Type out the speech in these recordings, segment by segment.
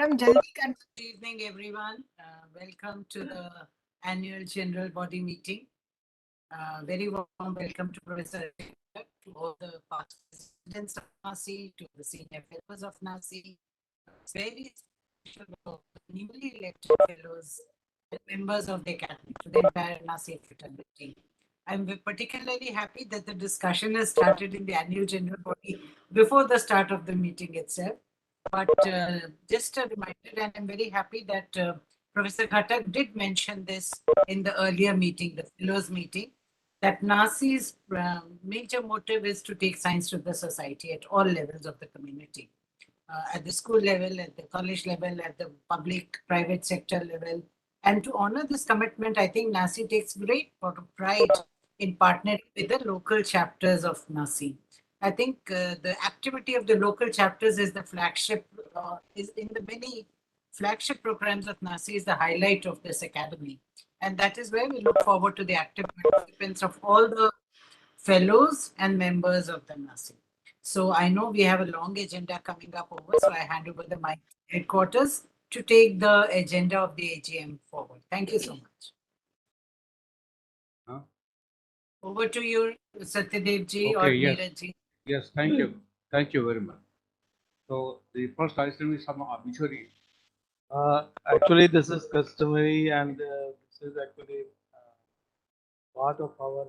Good evening, everyone. Welcome to the annual general body meeting. Very warm welcome to Professor Ashok, to all the past presidents of Nasi, to the senior fellows of Nasi, very special to the newly elected fellows and members of the academy, to the entire Nasi fraternity. I'm particularly happy that the discussion has started in the annual general body before the start of the meeting itself. But just a reminder, and I'm very happy that Professor Khatak did mention this in the earlier meeting, the fellows meeting, that Nasi's major motive is to take science to the society at all levels of the community, at the school level, at the college level, at the public, private sector level. And to honor this commitment, I think Nasi takes great pride in partnering with the local chapters of Nasi. I think the activity of the local chapters is the flagship, is in the many flagship programs of Nasi is the highlight of this academy. And that is where we look forward to the active participants of all the fellows and members of the Nasi. So I know we have a long agenda coming up over, so I hand over the mic to headquarters to take the agenda of the AGM forward. Thank you so much. Over to you, Satyadev ji or Neeraj ji. Yes, thank you. Thank you very much. So the first item is some obituary. Actually, this is customary, and this is actually part of our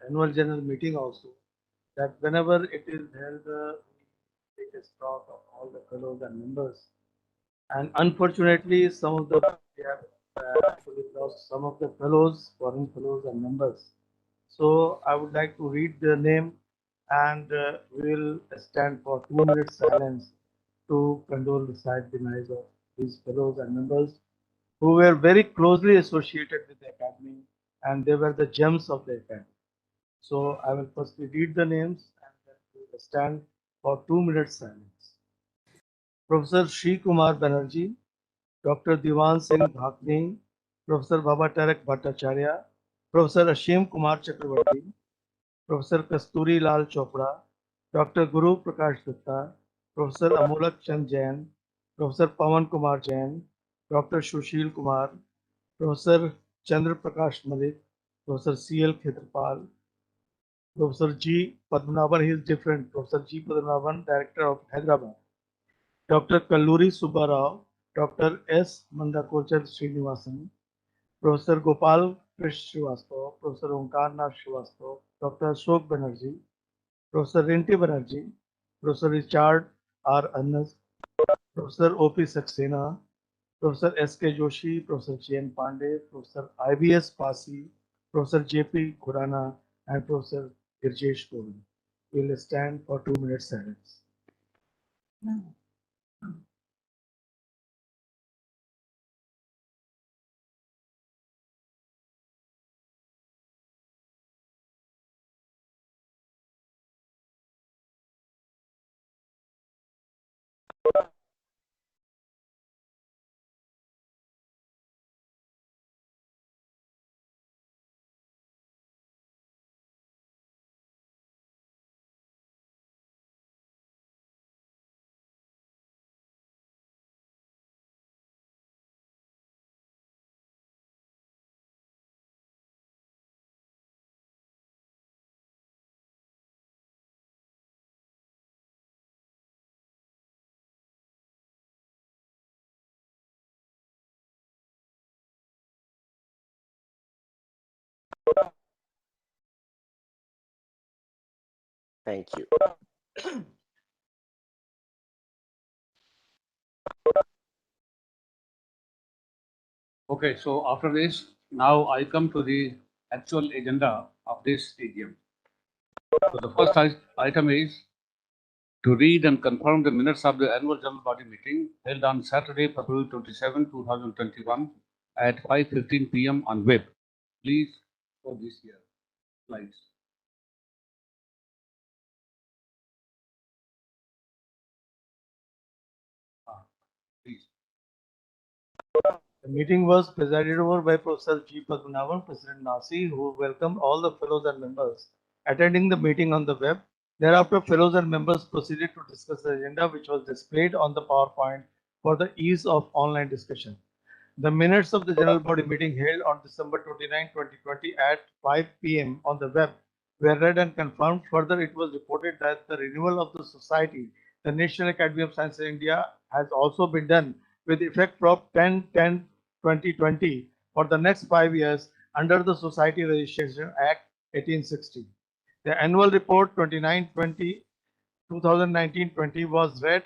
annual general meeting also. That whenever it is held, we take a stock of all the fellows and members. And unfortunately, some of the we have actually lost some of the fellows, foreign fellows and members. So I would like to read their name, and we will stand for 2 minutes silence to condole the sad demise of these fellows and members who were very closely associated with the academy, and they were the gems of the academy. So I will firstly read the names and then we will stand for 2 minutes silence. Professor Shri Kumar Banerjee, Dr. Diwan Singh Bhakni, Professor Baba Tarak Bhattacharya, Professor Ashim Kumar Chakravarti, Professor Kasturi Lal Chopra, Dr. Guru Prakash Dutta, Professor Amolak Chand Jain, Professor Pawan Kumar Jain, Dr. Sushil Kumar, Professor Chandra Prakash Malik, Professor C.L. Khetrapal, Professor G. Padmanabhan, he is different, Professor G. Padmanabhan, Director of Hyderabad, Dr. Kalluri Subbarao, Dr. S. Mandakochar Srinivasan, Professor Gopal Krish Srivastava, Professor Omkar Nath Srivastava, Dr. Ashok Banerjee, Professor Rinti Banerjee, Professor Richard R. Annas, Professor O.P. Saxena, Professor S.K. Joshi, Professor J.N. Pandey, Professor I.B.S. Pasi, Professor J.P. Khurana, and Professor Girjesh Govind. We will stand for 2 minutes silence. Thank you. Okay, so after this, now I come to the actual agenda of this AGM. So the first item is to read and confirm the minutes of the annual general body meeting held on Saturday, February 27, 2021 at 5:15 p.m. on web. Please show this here slides. Please. The meeting was presided over by Professor G. Padmanabhan, President Nasi, who welcomed all the fellows and members attending the meeting on the web. Thereafter, fellows and members proceeded to discuss the agenda, which was displayed on the PowerPoint for the ease of online discussion. The minutes of the general body meeting held on December 29, 2020 at 5 p.m. on the web were read and confirmed. Further, it was reported that the renewal of the society, the National Academy of Sciences in India, has also been done with effect from 10-10-2020 for the next 5 years under the Society Registration Act 1860. The annual report 2920 2019-20 was read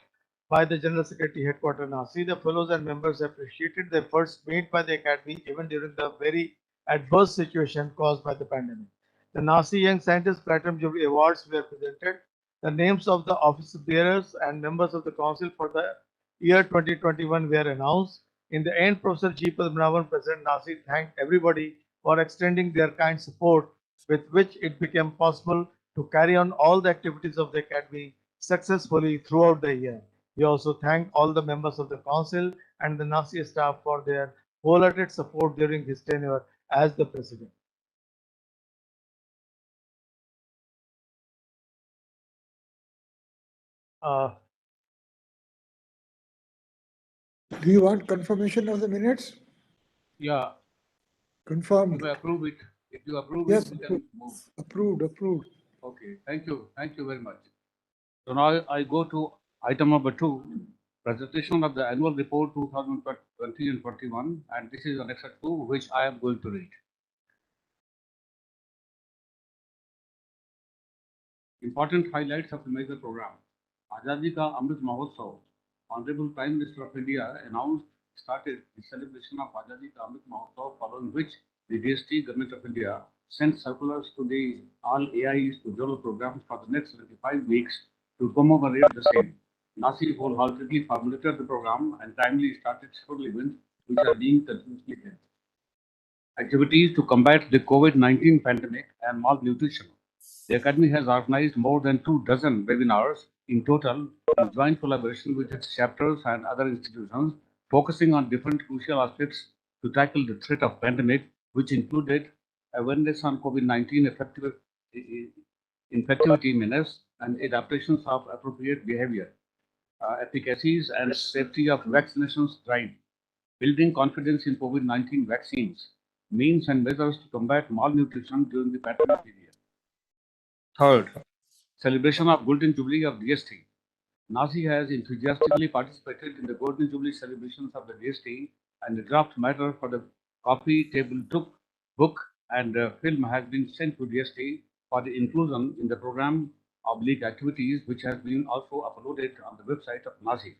by the General Secretary Headquarters Nasi. The fellows and members appreciated the efforts made by the Academy even during the very adverse situation caused by the pandemic. The Nasi Young Scientist Platinum Jubilee Awards were presented. The names of the office bearers and members of the Council for the year 2021 were announced. In the end, Professor G. Padmanabhan, President Nasi, thanked everybody for extending their kind support with which it became possible to carry on all the activities of the Academy successfully throughout the year. We also thank all the members of the Council and the Nasi staff for their wholehearted support during his tenure as the President. Do you want confirmation of the minutes? Yeah, you Confirmed. may approve it. If you approve Yes, it, we can move. approved. Okay, thank you. Thank you very much. So now I go to item number 2, presentation of the annual report 2020 and 21, and this is Annex 2, which I am going to read. Important highlights of the major program. Azadi Ka Amrit Mahotsav. Honorable Prime Minister of India started the celebration of Azadi Ka Amrit Mahotsav, following which the DST Government of India sent circulars to the all AIs to develop programs for the next 75 weeks to commemorate the same. Nasi wholeheartedly formulated the program and timely started several events which are being continuously held. Activities to combat the COVID-19 pandemic and malnutrition. The Academy has organized more than 24 webinars in total in joint collaboration with its chapters and other institutions, focusing on different crucial aspects to tackle the threat of pandemic, which included awareness on COVID-19 infectivity menace and adaptations of appropriate behavior, efficacies and safety of vaccinations drive, building confidence in COVID-19 vaccines, means and measures to combat malnutrition during the pandemic period. Third, celebration of Golden Jubilee of DST. Nasi has enthusiastically participated in the Golden Jubilee celebrations of the DST, and the draft matter for the coffee table book and film has been sent to DST for the inclusion in the program oblique activities, which has been also uploaded on the website of Nasi.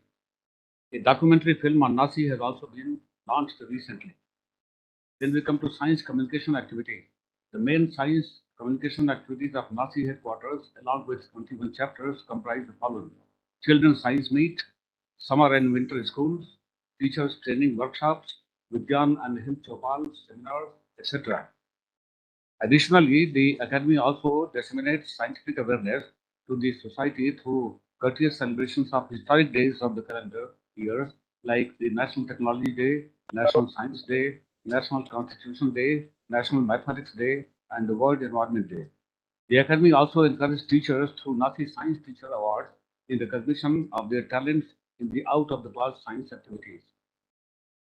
A documentary film on Nasi has also been launched recently. Then we come to science communication activity. The main science communication activities of Nasi headquarters, along with 21 chapters, comprise the following: Children's Science Meet, Summer and Winter Schools, Teachers Training Workshops, Vigyan and Hind Chopal seminars, etc. Additionally, the Academy also disseminates scientific awareness to the society through courteous celebrations of historic days of the calendar year, like the National Technology Day, National Science Day, National Constitution Day, National Mathematics Day, and the World Environment Day. The Academy also encourages teachers through Nasi Science Teacher Awards in recognition of their talents in the out-of-the-class science activities.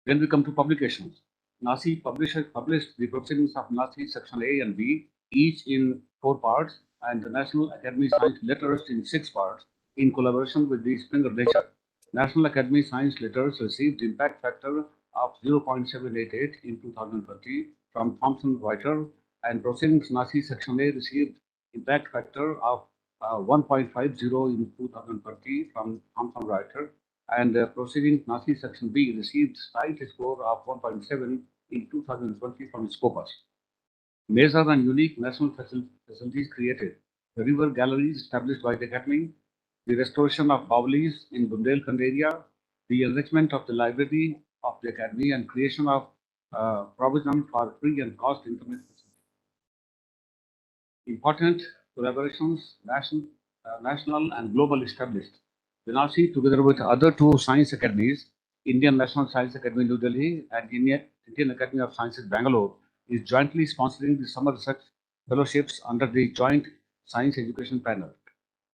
Then we come to publications. Nasi published the proceedings of Nasi Section A and B, each in 4 parts, and the National Academy Science Letters in 6 parts, in collaboration with the Springer Nature. National Academy Science Letters received impact factor of 0.788 in 2020 from Thomson Reuters, and Proceedings Nasi Section A received impact factor of 1.50 in 2020 from Thomson Reuters, and Proceedings Nasi Section B received slight score of 1.7 in 2020 from Scopus. Major and unique national facilities created: the river galleries established by the Academy, the restoration of Bawlis in Bundelkhand area, the enrichment of the library of the Academy, and creation of provision for free and cost internet facilities. Important collaborations, national and global established. The Nasi, together with other 2 science academies, Indian National Science Academy New Delhi and Indian Academy of Sciences Bangalore, is jointly sponsoring the summer research fellowships under the Joint Science Education Panel.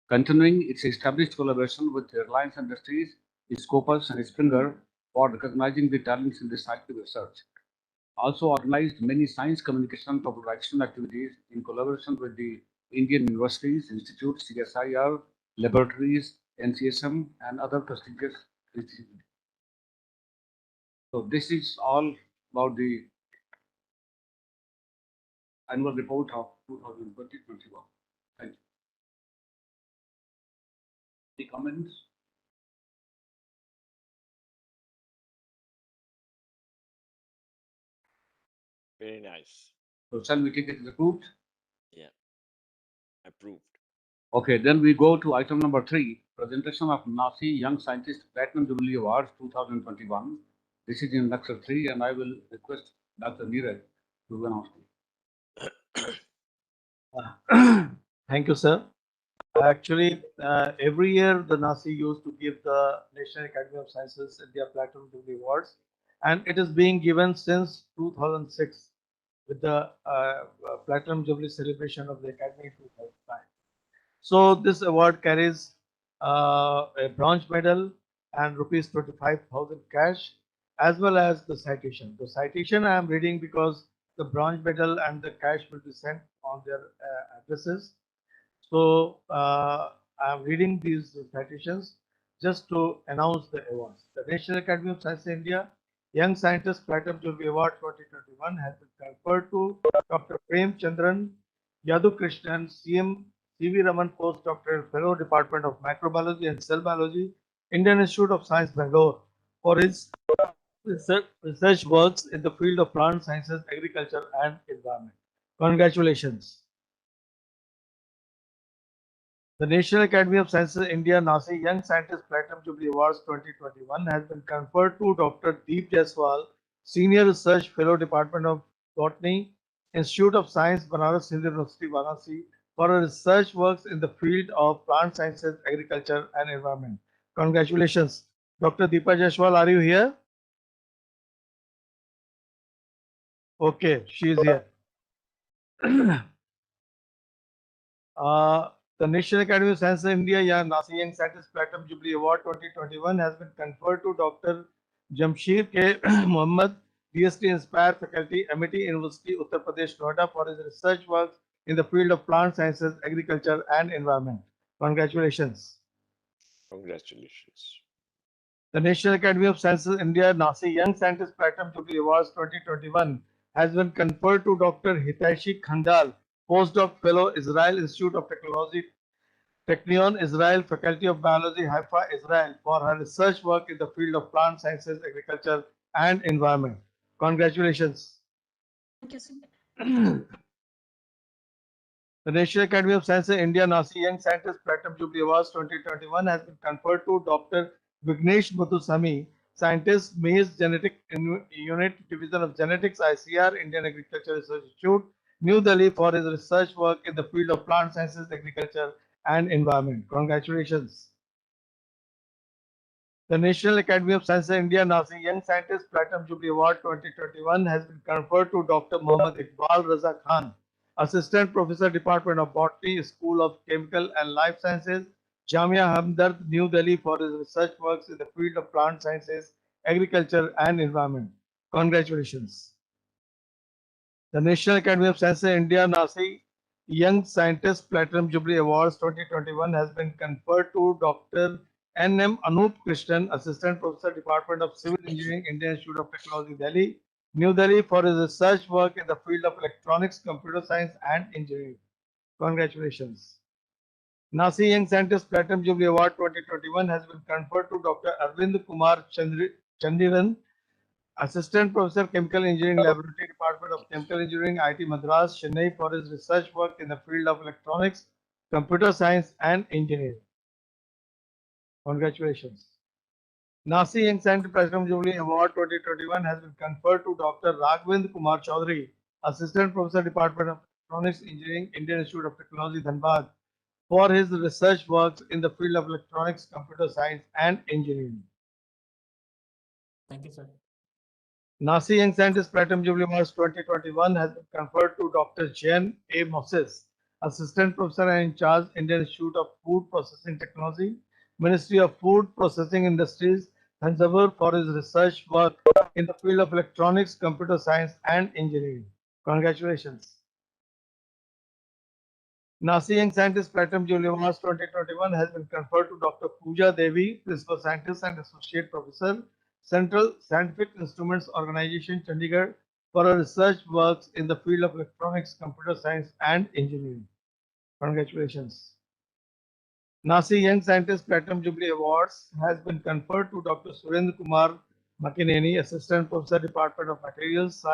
Continuing its established collaboration with Reliance Industries, Scopus, and Springer for recognizing the talents in the scientific research. Also organized many science communication popularization activities in collaboration with the Indian universities, institutes, CSIR, laboratories, NCSM, and other prestigious institutions. So this is all about the annual report of 2020-21. Thank you. Any comments? Very nice. So shall we take it as approved? Yeah. Approved. Okay, then we go to item number 3, presentation of Nasi Young Scientist Platinum Jubilee Awards 2021. This is in lecture 3, and I will request Dr. Neeraj to announce it. Thank you, sir. Actually, every year the Nasi used to give the National Academy of Sciences India Platinum Jubilee Awards, and it is being given since 2006 with the Platinum Jubilee celebration of the Academy in 2005. So this award carries a bronze medal and rupees 25,000 cash, as well as the citation. The citation I am reading because the bronze medal and the cash will be sent on their addresses. So I'm reading these citations just to announce the awards. The National Academy of Sciences India Young Scientist Platinum Jubilee Award 2021 has been conferred to Dr. Prem Chandran Yadu Krishnan, CM C.V. Raman Postdoctoral Fellow, Department of Microbiology and Cell Biology, Indian Institute of Science, Bangalore, for his research works in the field of plant sciences, agriculture, and environment. Congratulations. The National Academy of Sciences India Nasi Young Scientist Platinum Jubilee Awards 2021 has been conferred to Dr. Deep Jaiswal, Senior Research Fellow, Department of Botany, Institute of Science, Banaras Hindu University, Varanasi, for her research works in the field of plant sciences, agriculture, and environment. Congratulations. Dr. Deepa Jaiswal, are you here? Okay, she is here. The National Academy of Sciences India Nasi Young Scientist Platinum Jubilee Award 2021 has been conferred to Dr. Jamsheed K. Mohammed, DST Inspire Faculty, Amity University, Uttar Pradesh, Noida, for his research work in the field of plant sciences, agriculture, and environment. Congratulations. Congratulations. The National Academy of Sciences India Nasi Young Scientist Platinum Jubilee Awards 2021 has been conferred to Dr. Hiteshi Khandal, Postdoc Fellow, Israel Institute of Technology, Technion, Israel, Faculty of Biology, Haifa, Israel, for her research work in the field of plant sciences, agriculture, and environment. Congratulations. Thank you, sir. The National Academy of Sciences India Nasi Young Scientist Platinum Jubilee Awards 2021 has been conferred to Dr. Vignesh Muthusamy, Scientist, Maize Genetic Unit, Division of Genetics, ICR, Indian Agriculture Research Institute, New Delhi, for his research work in the field of plant sciences, agriculture, and environment. Congratulations. The National Academy of Sciences India Nasi Young Scientist Platinum Jubilee Award 2021 has been conferred to Dr. Mohammad Iqbal Raza Khan, Assistant Professor, Department of Botany, School of Chemical and Life Sciences, Jamia Hamdard, New Delhi, for his research works in the field of plant sciences, agriculture, and environment. Congratulations. The National Academy of Sciences India Nasi Young Scientist Platinum Jubilee Awards 2021 has been conferred to Dr. N.M. Anup Krishnan, Assistant Professor, Department of Civil Engineering, Indian Institute of Technology, Delhi, New Delhi, for his research work in the field of electronics, computer science, and engineering. Congratulations. Nasi Young Scientist Platinum Jubilee Award 2021 has been conferred to Dr. Arvind Kumar Chandiran, Assistant Professor, Chemical Engineering Laboratory, Department of Chemical Engineering, IIT Madras, Chennai, for his research work in the field of electronics, computer science, and engineering. Congratulations. Nasi Young Scientist Platinum Jubilee Award 2021 has been conferred to Dr. Raghavind Kumar Chaudhary, Assistant Professor, Department of Electronics Engineering, Indian Institute of Technology, Dhanbad, for his research works in the field of electronics, computer science, and engineering. Thank you, sir. Nasi Young Scientist Platinum Jubilee Awards 2021 has been conferred to Dr. Jen A. Moses, Assistant Professor and in charge, Indian Institute of Food Processing Technology, Ministry of Food Processing Industries, Thanjavur, for his research work in the field of electronics, computer science, and engineering. Congratulations. Nasi Young Scientist Platinum Jubilee Awards 2021 has been conferred to Dr. Pooja Devi, Principal Scientist and Associate Professor, Central Scientific Instruments Organization, Chandigarh, for her research works in the field of electronics, computer science, and engineering. Congratulations. Nasi Young Scientist Platinum Jubilee Awards has been conferred to Dr. Surendra Kumar Makineni, Assistant Professor, Department of Materials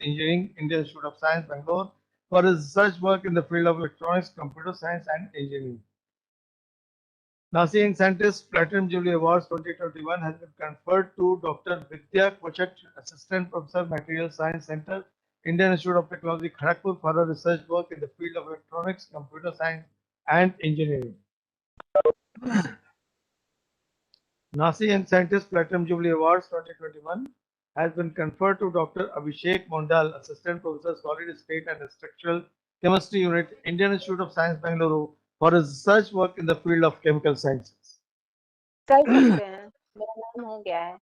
Engineering, Indian Institute of Science, Bangalore, for his research work in the field of electronics, computer science, and engineering. Nasi Young Scientist Platinum Jubilee Awards 2021 has been conferred to Dr. Vidya Kochak, Assistant Professor, Materials Science Center, Indian Institute of Technology, Kharagpur, for her research work in the field of electronics, computer science, and engineering. Nasi Young Scientist Platinum Jubilee Awards 2021 has been conferred to Dr. Abhishek Mondal, Assistant Professor, Solid State and Structural Chemistry Unit, Indian Institute of Science, Bangalore, for his research work in the field of chemical sciences. कर सकते हैं मेरा नाम हो गया है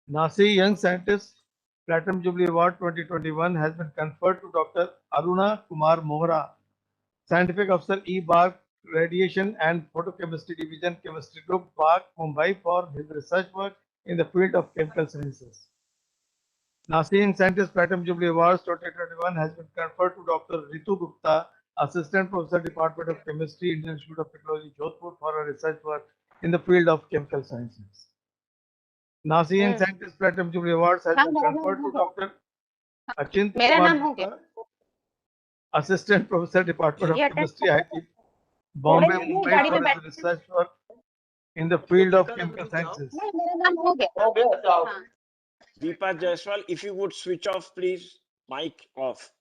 Nasi Young Scientist Platinum Jubilee Award 2021 has been conferred to Dr. Aruna Kumar Mohra, Scientific Officer, E-Bark Radiation and Photochemistry Division, Chemistry Group, Bark, Mumbai, for his research work in the field of chemical sciences. Nasi Young Scientist Platinum Jubilee Awards 2021 has been conferred to Dr. Ritu Gupta, Assistant Professor, Department of Chemistry, Indian Institute of Technology, Jodhpur, for her research work in the field of chemical sciences. Nasi Young Scientist Platinum Jubilee Awards has हाँ been मेरा नाम conferred हो to गया Dr. Achint मेरा Kumar नाम हो गया Gupta, Assistant Professor, Department ये of अटेंड Chemistry, IIT थोड़े Bombay, दिन में Mumbai, गाड़ी for में his बैठ research work in the field of chemical sciences. नहीं मेरा नाम हो गया हाँ Deepa Jaiswal, if you would switch off, please. Mic off.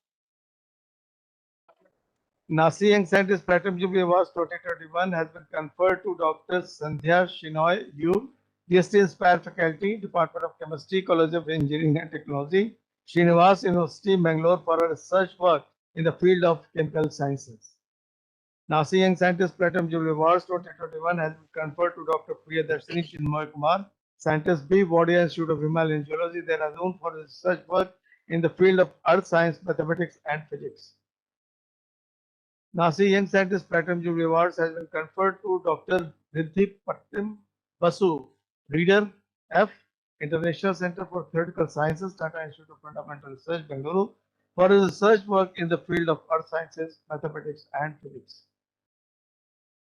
Nasi Young Scientist Platinum Jubilee Awards 2021 has been conferred to Dr. Sandhya Shinoy, U, DST Inspired Faculty, Department of Chemistry, College of Engineering and Technology, Srinivas University, Bangalore, for her research work in the field of chemical sciences. Nasi Young Scientist Platinum Jubilee Awards 2021 has been conferred to Dr. Priyadarshini Chinmoy Kumar, Scientist B, Wadia Institute of Himalayan Geology, Dehradun, for his research work in the field of earth science, mathematics, and physics. Nasi Young Scientist Platinum Jubilee Awards has been conferred to Dr. Riddhi Pattim Basu, Reader F, International Center for Theoretical Sciences, Tata Institute of Fundamental Research, Bengaluru, for his research work in the field of earth sciences, mathematics, and physics.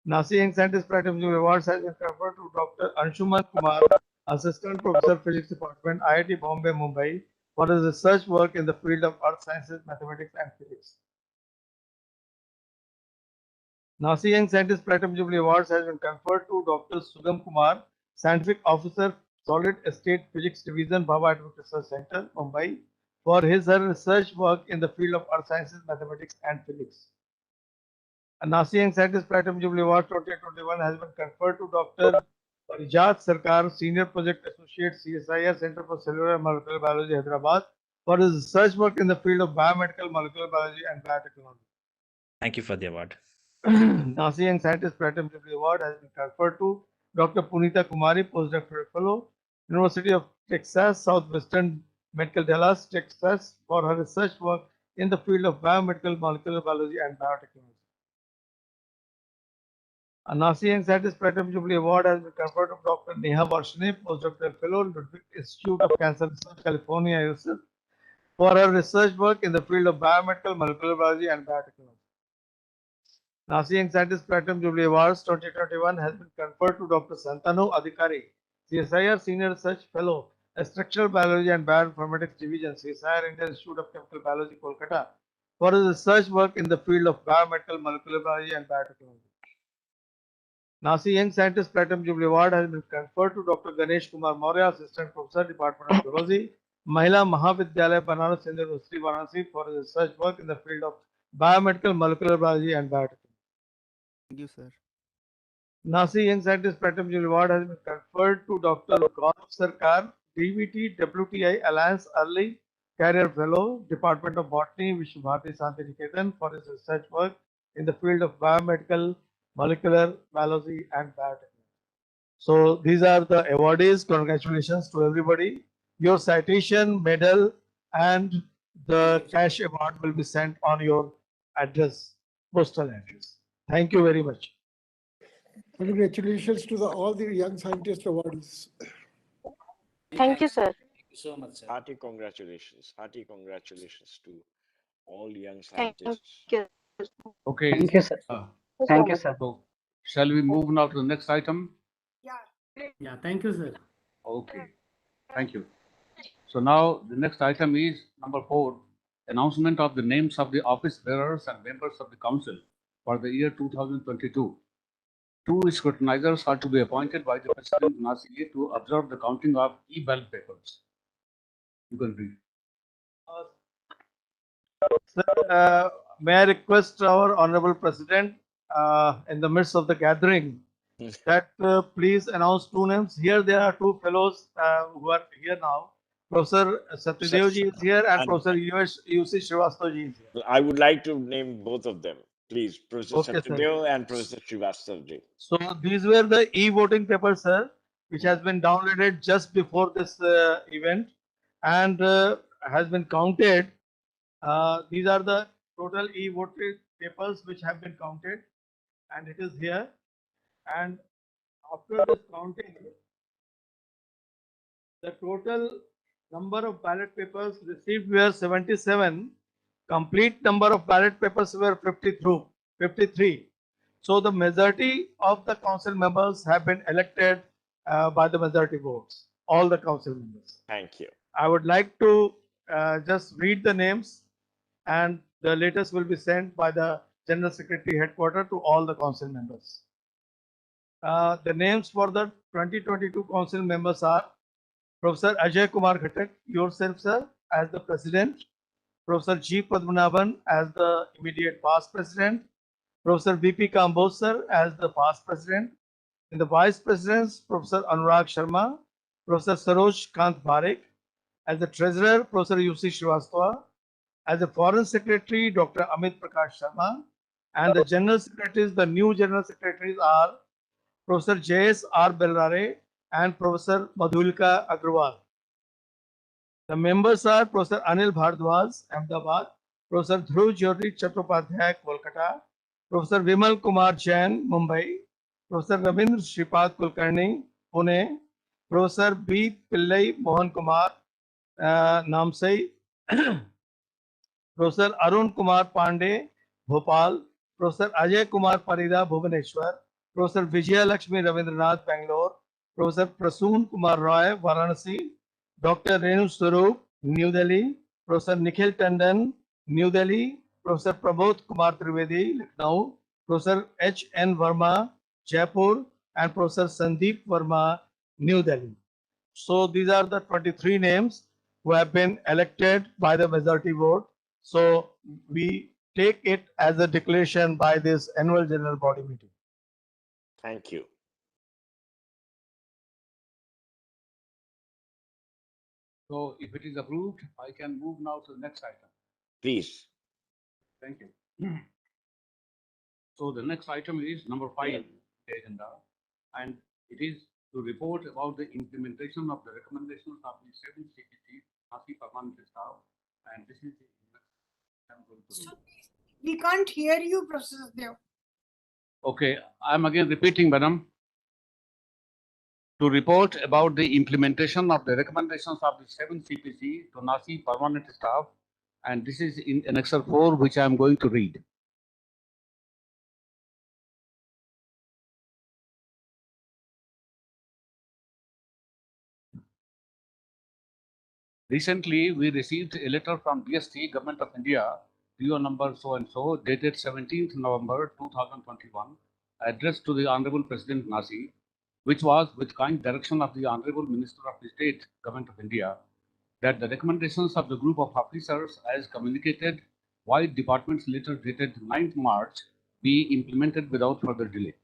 Nasi Young Scientist Platinum Jubilee Awards has been conferred to Dr. Anshuman Kumar, Assistant Professor, Physics Department, IIT Bombay, Mumbai, for his research work in the field of earth sciences, mathematics, and physics. Nasi Young Scientist Platinum Jubilee Awards has been conferred to Dr. Sugam Kumar, Scientific Officer, Solid State Physics Division, Bhabha Atomic Research Center, Mumbai, for his research work in the field of earth sciences, mathematics, and physics. A Nasi Young Scientist Platinum Jubilee Award 2021 has been conferred to Dr. Parijat Sarkar, Senior Project Associate, CSIR, Center for Cellular and Molecular Biology, Hyderabad, for his research work in the field of biomedical, molecular biology, and biotechnology. Thank you for the award. Nasi Young Scientist Platinum Jubilee Award has been conferred to Dr. Punita Kumari, Postdoctoral Fellow, University of Texas, Southwestern Medical Dallas, Texas, for her research work in the field of biomedical, molecular biology, and biotechnology. A Nasi Young Scientist Platinum Jubilee Award has been conferred to Dr. Neha Varshane, Postdoctoral Fellow, Ludwig Institute of Cancer Research, California, USA, for her research work in the field of biomedical, molecular biology, and biotechnology. Nasi Young Scientist Platinum Jubilee Awards 2021 has been conferred to Dr. Santanu Adhikari, CSIR Senior Research Fellow, Structural Biology and Bioinformatics Division, CSIR Indian Institute of Chemical Biology, Kolkata, for his research work in the field of biomedical, molecular biology, and biotechnology. Nasi Young Scientist Platinum Jubilee Award has been conferred to Dr. Ganesh Kumar Maurya, Assistant Professor, Department of Zoology, Mahila Mahavidyalaya, Banaras Hindu University, Varanasi, for his research work in the field of biomedical, molecular biology, and biotechnology. Thank you, sir. Nasi Young Scientist Platinum Jubilee Award has been conferred to Dr. Gaurav Sarkar, DVT WTI Alliance Early Career Fellow, Department of Botany, Vishwabharati Santiniketan, for his research work in the field of biomedical, molecular biology, and biotechnology. So these are the awardees. Congratulations to everybody. Your citation, medal, and the cash award will be sent on your address, postal address. Thank you very much. Congratulations to all the young scientist awardees. Thank you, sir. Thank you so much, sir. Hearty congratulations. Hearty congratulations to all young Thank scientists. you. Okay. Thank you, sir. Thank you, sir. So shall we move now to the next item? Yeah, thank you, sir. Okay, thank you. So now the next item is number 4, announcement of the names of the office bearers and members of the council for the year 2022. 2 scrutinizers are to be appointed by the President Nasi to observe the counting of e-ballot papers. You can read. Sir, may I request our Honorable President, in the midst of the gathering, that please announce 2 names. Here there are 2 fellows who are here now. Professor Satyadev ji is here and And- Professor UC Srivastav ji is here. I would like to name both of them, please. Professor Okay, sir. Satyadev and Professor Srivastav ji. So these were the e-voting papers, sir, which has been downloaded just before this event and has been counted. These are the total e-voting papers which have been counted, and it is here. And after this counting, the total number of ballot papers received were 77. Complete number of ballot papers were 53. So the majority of the council members have been elected by the majority votes, all the council members. Thank you. I would like to just read the names, and the letters will be sent by the General Secretary Headquarters to all the council members. The names for the 2022 council members are Professor Ajay Kumar Ghatak, yourself, sir, as the president. Professor G. Padmanabhan as the immediate past president. Professor V.P. Kamboj, sir, as the past president. In the vice presidents, Professor Anurag Sharma, Professor Saroj Kant Parekh. As the treasurer, Professor UC Srivastava. As the foreign secretary, Dr. Amit Prakash Sharma. And the general secretaries, the new general secretaries are Professor J.S. R. Belrare and Professor Madhulika Agrawal. The members are Professor Anil Bhardwaj, Ahmedabad, Professor Dhruv Jyoti Chattopadhyay, Kolkata, Professor Vimal Kumar Jain, Mumbai, Professor Ravindra Shripad Kulkarni, Pune, Professor B. Pillai Mohan Kumar, Namsai, Professor Arun Kumar Pandey, Bhopal, Professor Ajay Kumar Parida, Bhubaneswar, Professor Vijaya Lakshmi Ravindranath, Bangalore, Professor Prasoon Kumar Roy, Varanasi, Dr. Renu Swarup, New Delhi, Professor Nikhil Tandon, New Delhi, Professor Pramod Kumar Trivedi, Lucknow, Professor H. N. Verma, Jaipur, and Professor Sandeep Verma, New Delhi. So these are the 23 names who have been elected by the majority vote. So we take it as a declaration by this annual general body meeting. Thank you. So if it is approved, I can move now to the next item. Please. Thank you. So the next item is number 5 the agenda, and it is to report about the implementation of the recommendations of the 7 CPC Nasi permanent staff, and this is the I'm going to read. We can't hear you, Professor Dev. Okay, I'm again repeating, madam. To report about the implementation of the recommendations of the 7 CPC to Nasi permanent staff, and this is in Annexure 4, which I am going to read. Recently, we received a letter from DST, Government of India, PO number so and so, dated 17th November 2021, addressed to the Honorable President Nasi, which was with kind direction of the Honorable Minister of the State, Government of India, that the recommendations of the group of officers as communicated via department's letter dated 9th March be implemented without further delay.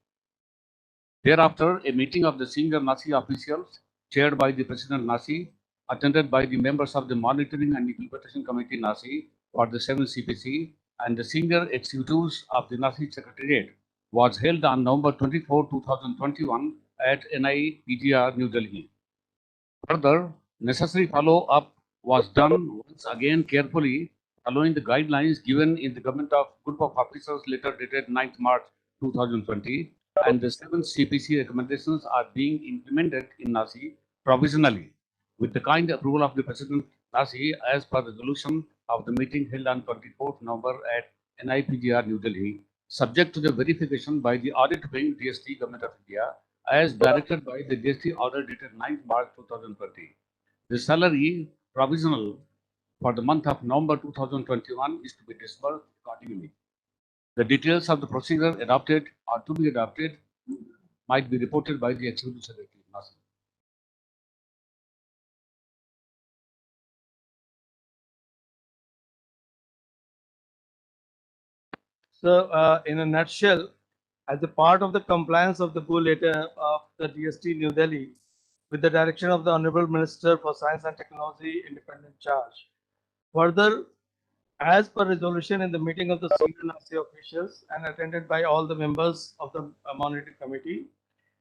Thereafter, a meeting of the senior Nasi officials, chaired by the President Nasi, attended by the members of the Monitoring and Implementation Committee Nasi for the 7 CPC and the senior executives of the Nasi Secretariat, was held on November 24, 2021 at NI PGR, New Delhi. Further, necessary follow-up was done once again carefully following the guidelines given in the Government of Group of Officers letter dated 9th March 2020, and the 7 CPC recommendations are being implemented in Nasi provisionally with the kind approval of the President Nasi as per resolution of the meeting held on 24th November at NIPGR New Delhi, subject to the verification by the Audit Wing DST Government of India as directed by the DST order dated 9th March 2020. The salary provisional for the month of November 2021 is to be disbursed accordingly. The details of the procedure adopted or to be adopted might be reported by the Executive Secretary. Nasi. So, in a nutshell, as a part of the compliance of the Bull letter of the DST New Delhi, with the direction of the Honorable Minister for Science and Technology, independent charge. Further, as per resolution in the meeting of the senior Nasi officials and attended by all the members of the monitoring committee,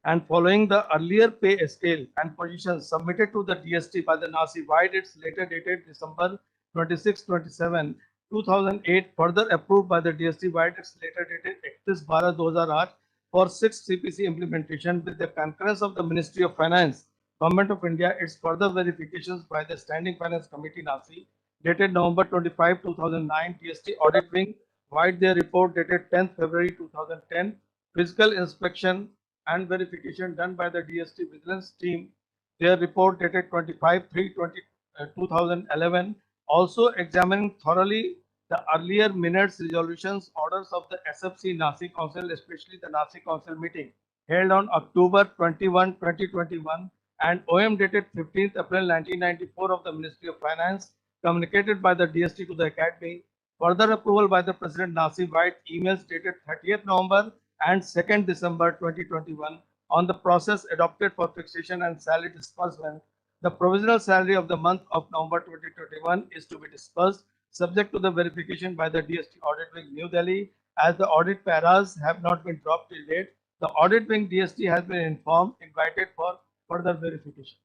and following the earlier pay scale and positions submitted to the DST by the Nasi wide its later dated December 26, 27, 2008, further approved by the DST wide its later dated 31/12/2008 for 6 CPC implementation with the concurrence of the Ministry of Finance, Government of India, its further verifications by the Standing Finance Committee Nasi dated November 25, 2009, DST Audit Wing wide their report dated 10th February 2010, physical inspection and verification done by the DST Vigilance Team, their report dated 25/3/2011, also examining thoroughly the earlier minutes, resolutions, orders of the SFC Nasi Council, especially the Nasi Council meeting held on October 21, 2021, and OM dated 15th April 1994 of the Ministry of Finance, communicated by the DST to the Academy, further approval by the President Nasi White, emails dated 30th November and 2nd December 2021 on the process adopted for fixation and salary disbursement. The provisional salary of the month of November 2021 is to be disbursed subject to the verification by the DST Audit Wing New Delhi, as the audit paras have not been dropped till date. The Audit Wing DST has been invited for further verification.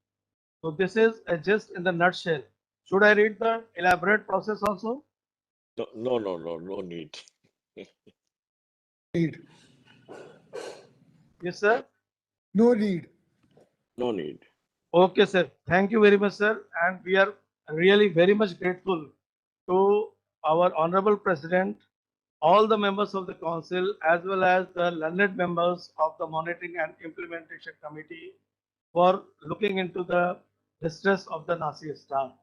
So this is just in the nutshell. Should I read the elaborate process also? No need. Need. Yes, sir. No need. No need. Okay, sir. Thank you very much, sir. And we are really very much grateful to our Honorable President, all the members of the Council, as well as the learned members of the Monitoring and Implementation Committee for looking into the distress of the Nasi staff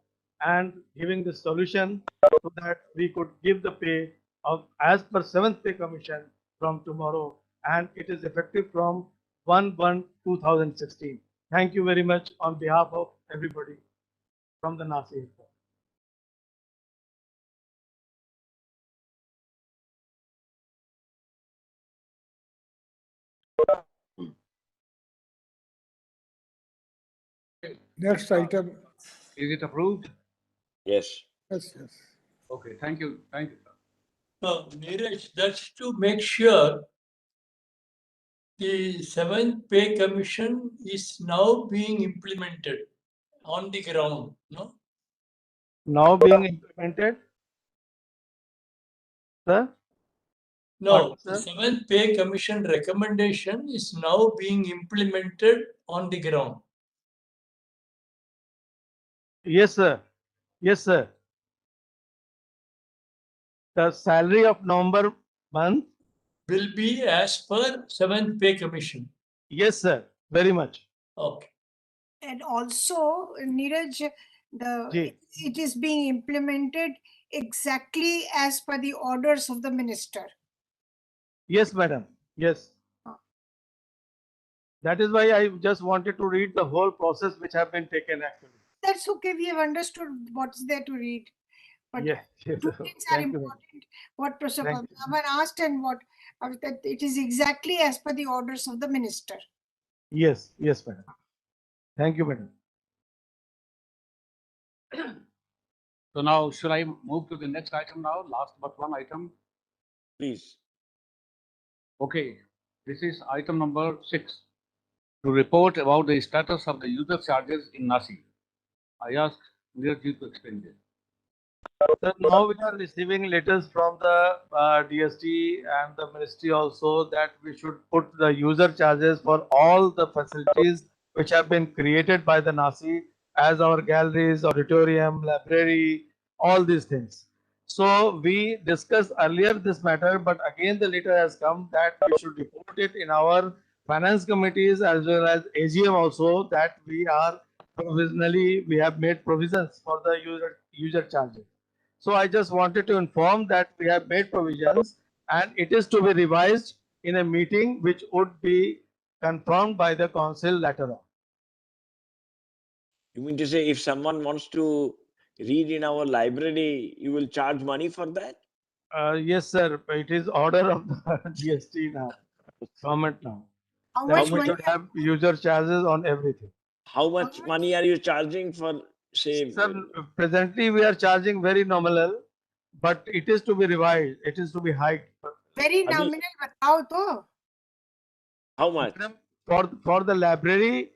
and giving the solution so that we could give the pay of as per 7th Pay Commission from tomorrow, and it is effective from 1/1/2016. Thank you very much on behalf of everybody from the Nasi. Next item. Is it approved? Yes. Yes, yes. Okay, thank you. Thank you. Neeraj, that's to make sure the 7th Pay Commission is now being implemented on the ground, no? Now being implemented, sir? No, What, the sir? 7th Pay Commission recommendation is now being implemented on the ground. Yes, sir. Yes, sir. The salary of November month. Will be as per 7th Pay Commission. Yes, sir. Very much. Okay. And also, Neeraj, it is being implemented exactly as per the orders of the minister. Yes, madam. Yes. That is why I just wanted to read the whole process which have been taken actually. That's okay. We have understood what's there to read. But Yes. Yes. two things are Thank you. important. What Professor Thank you. Padmanabhan asked and what that it is exactly as per the orders of the minister. Yes. Yes, madam. Thank you, madam. So now, should I move to the next item now? Last but one item. Please. Okay. This is item number 6, to report about the status of the user charges in Nasi. I ask Neeraj to explain this. So now we are receiving letters from the DST and the ministry also that we should put the user charges for all the facilities which have been created by the Nasi as our galleries, auditorium, library, all these things. So we discussed earlier this matter, but again the letter has come that we should report it in our finance committees as well as AGM also, that we have made provisions for the user charges. So I just wanted to inform that we have made provisions and it is to be revised in a meeting which would be confirmed by the council later on. You mean to say if someone wants to read in our library, you will charge money for that? Yes, sir. It is order of the GST now, government now. How That much we money? should have user charges on everything. How much money are you charging for, say, Sir, presently we are charging very nominal, but it is to be revised. It is to be hiked. Very Abhi- nominal बताओ तो. how much? Madam, for the library,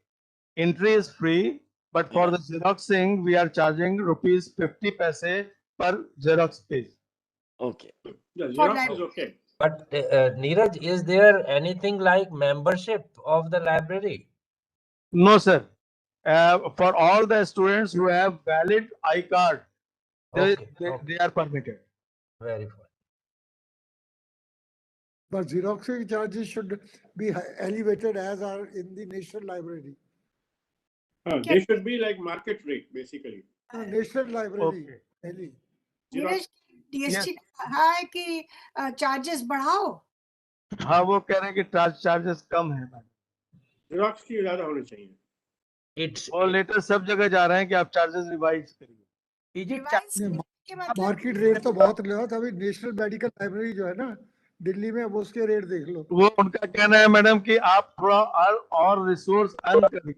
entry is free, but for the xeroxing, we are charging rupees 50 paise per xerox page. Okay. Yeah, For Xerox is library. okay. But Neeraj, is there anything like membership of the library? No, sir. For all the students who have valid I-card, Okay, they are permitted. very fine. But Xeroxing charges should be elevated as are in the National Library. They should be like market rate, basically. National Library, Okay. Delhi. Neeraj DST कहा है कि charges बढ़ाओ. हाँ, वो कह रहे हैं कि चार्जेस कम है मैडम. Xerox की ज्यादा होने चाहिए. It's और लेटर सब जगह जा रहे हैं कि आप चार्जेस रिवाइज करिए. Revise करने के मतलब मार्केट रेट तो बहुत लेगा, तभी नेशनल मेडिकल लाइब्रेरी जो है ना दिल्ली में, वो उसके रेट देख लो. वो उनका कहना है मैडम कि आप थोड़ा और रिसोर्स अर्न करिए.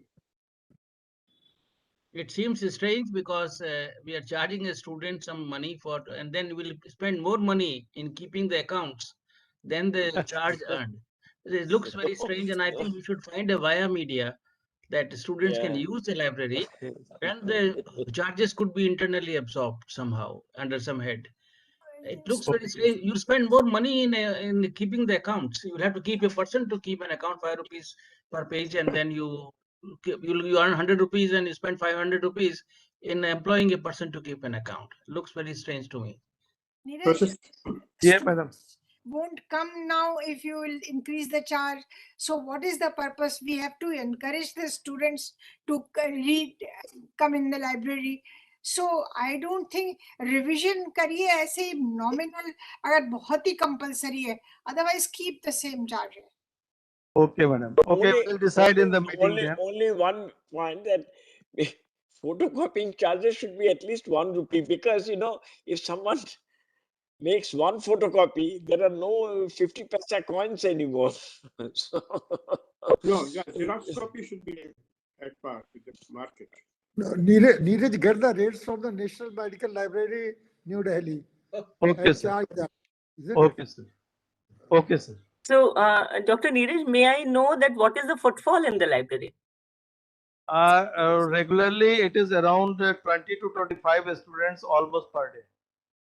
It seems strange because we are charging a student some money for, and then we'll spend more money in keeping the accounts than the charge earned. It looks very strange, and I think we should find a via media that students can Yeah. use the library, and the charges could be internally absorbed somehow under some head. It looks very strange. You spend more money in keeping the accounts. You'll have to keep a person to keep an account, 5 rupees per page, and then you earn 100 rupees and you spend 500 rupees in employing a person to keep an account. Looks very strange to me. Neeraj, Yeah, madam. won't come now if you will increase the charge. So what is the purpose? We have to encourage the students to read, come in the library. So I don't think revision करिए ऐसे nominal अगर बहुत ही compulsory है. Otherwise keep the same charge. Okay, madam. Okay, we'll decide in the meeting then. Only one point that photocopying charges should be at least 1 rupee, because if someone makes one photocopy, there are no 50 paisa coins anymore. So, No, yeah, Xerox copy should be at par with the market. No, Neeraj, get the rates from the National Medical Library, New Delhi. Okay, And sir. charge that. Isn't it? Okay, sir. Okay, sir. So, Dr. Neeraj, may I know that what is the footfall in the library? Regularly, it is around 20 to 25 students almost per day.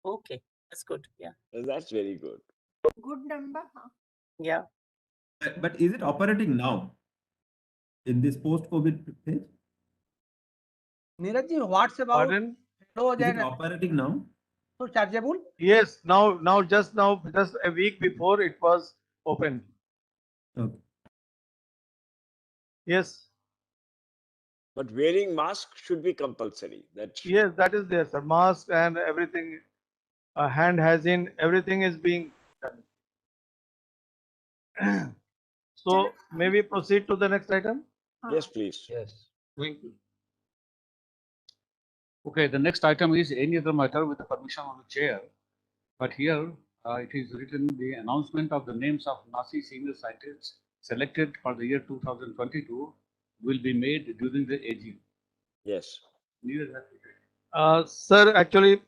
Okay, that's good. Yeah. that's very good. Good number. Huh? Yeah. But is it operating now in this post-COVID phase? Neeraj ji, what's about Pardon? Is it operating now? so chargeable? Yes, just a week before it was opened. Okay. Yes, But wearing mask should be compulsory. yes, that is there, sir. Mask and everything, hand hygiene, everything is being done. So, may we proceed to the next item? Yes, please. Yes. Thank you. Okay, the next item is any other matter with the permission of the chair. But here it is written the announcement of the names of Nasi senior scientists selected for the year 2022 will be made during the AGM. Yes. Sir, actually,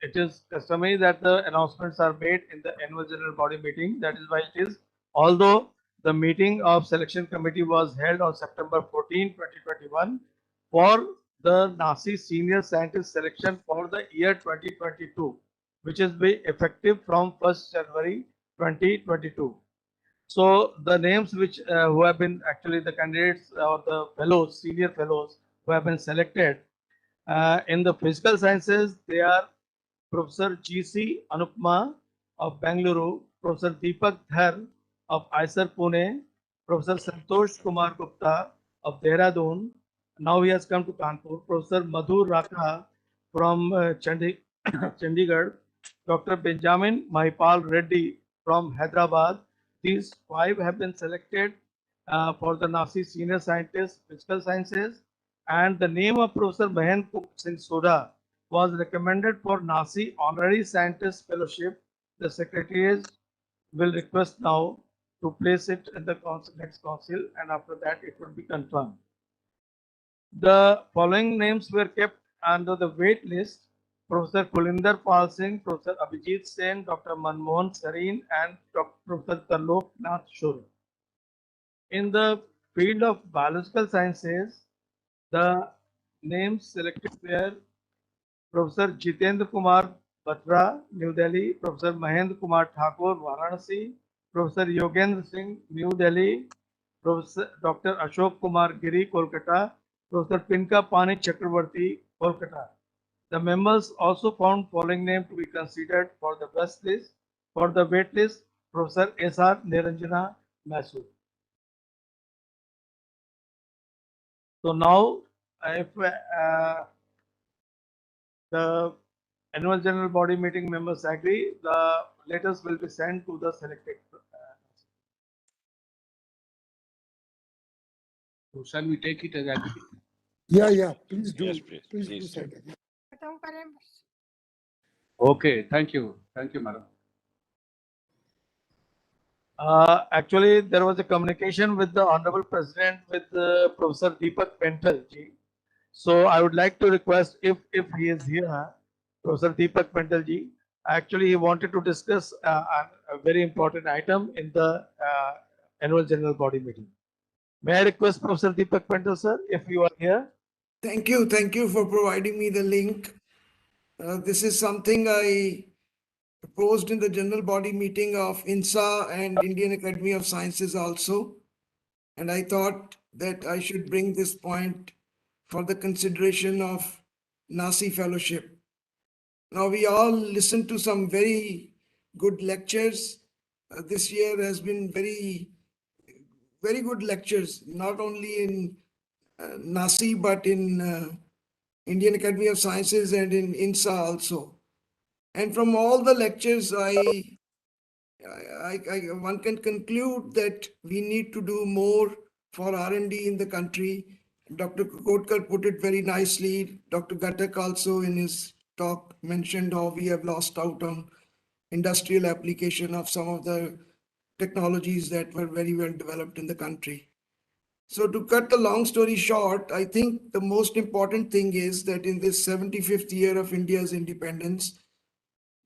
it is customary that the announcements are made in the annual general body meeting. That is why it is Although the meeting of selection committee was held on September 14, 2021 for the Nasi senior scientist selection for the year 2022, which is be effective from 1st January 2022. So the names which who have been actually the candidates or the fellows, senior fellows who have been selected in the physical sciences, they are Professor G.C. Anupma of Bangalore, Professor Deepak Dhar of IISER Pune, Professor Santosh Kumar Gupta of Dehradun. Now he has come to Kanpur. Professor Madhu Rakha from Chandigarh, Dr. Benjamin Mahipal Reddy from Hyderabad. These five have been selected for the Nasi Senior Scientist, Physical Sciences, and the name of Professor Mahen Singh Soda was recommended for Nasi Honorary Scientist Fellowship. The Secretariat will request now to place it in the next council, and after that it will be confirmed. The following names were kept under the wait list: Professor Kulinder Pal Singh, Professor Abhijit Sen, Dr. Manmohan Sareen, and Professor Tarlok Nath Shur. In the field of biological sciences, the names selected were Professor Jitendra Kumar Batra, New Delhi, Professor Mahendra Kumar Thakur, Varanasi, Professor Yogendra Singh, New Delhi, Professor Dr. Ashok Kumar Giri, Kolkata, Professor Pinka Pani Chakravarti, Kolkata. The members also found following name to be considered for the best list. For the wait list, Professor S.R. Niranjana, Mysore. So now, if the annual general body meeting members agree, the letters will be sent to the selected. So shall we take it as agreed? Yeah, please do. Yes, please. Please Please do do. send it. खत्म करें बस। Okay, thank you, madam. Actually, there was a communication with the Honorable President with Professor Deepak Pental ji. So I would like to request if he is here, Professor Deepak Pental ji. Actually, he wanted to discuss a very important item in the annual general body meeting. May I request Professor Deepak Pental, sir, if you are here? Thank you for providing me the link. This is something I proposed in the general body meeting of INSA and Indian Academy of Sciences also. And I thought that I should bring this point for the consideration of Nasi Fellowship. Now, we all listened to some very good lectures. This year has been very good lectures, not only in Nasi, but in Indian Academy of Sciences and in INSA also. And from all the lectures, one can conclude that we need to do more for R&D in the country. Dr. Kotkar put it very nicely. Dr. Ghatak also in his talk mentioned how we have lost out on industrial application of some of the technologies that were very well developed in the country. So to cut the long story short, I think the most important thing is that in this 75th year of India's independence,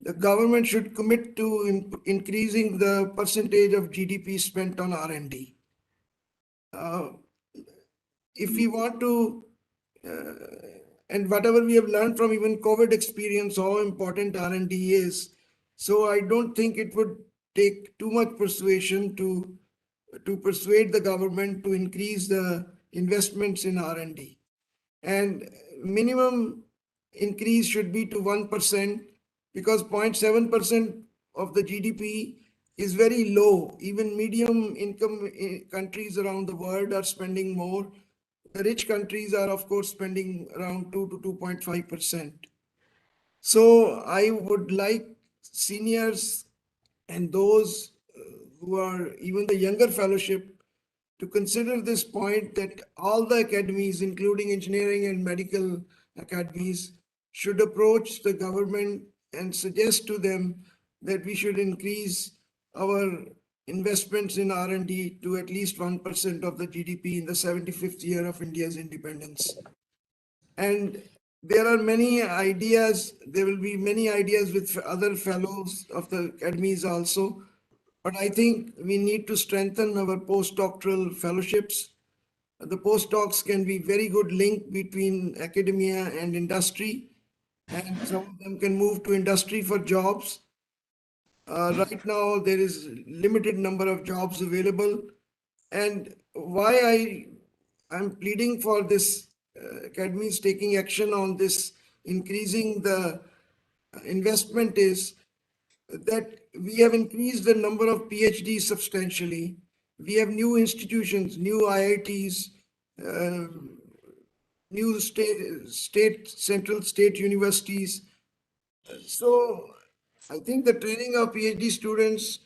the government should commit to increasing the percentage of GDP spent on R&D. If we want to, and whatever we have learned from even COVID experience, how important R&D is. So I don't think it would take too much persuasion to persuade the government to increase the investments in R&D. And minimum increase should be to 1%, because 0.7% of the GDP is very low. Even medium income countries around the world are spending more. The rich countries are, of course, spending around 2 to 2.5%. So I would like seniors and those who are even the younger fellowship to consider this point that all the academies, including engineering and medical academies, should approach the government and suggest to them that we should increase our investments in R&D to at least 1% of the GDP in the 75th year of India's independence. And there are many ideas, there will be many ideas with other fellows of the academies also. But I think we need to strengthen our postdoctoral fellowships. The postdocs can be very good link between academia and industry, and some of them can move to industry for jobs. Right now, there is limited number of jobs available, and why I'm pleading for this academies taking action on this, increasing the investment is that we have increased the number of PhDs substantially. We have new institutions, new IITs, new central state universities. So I think the training of PhD students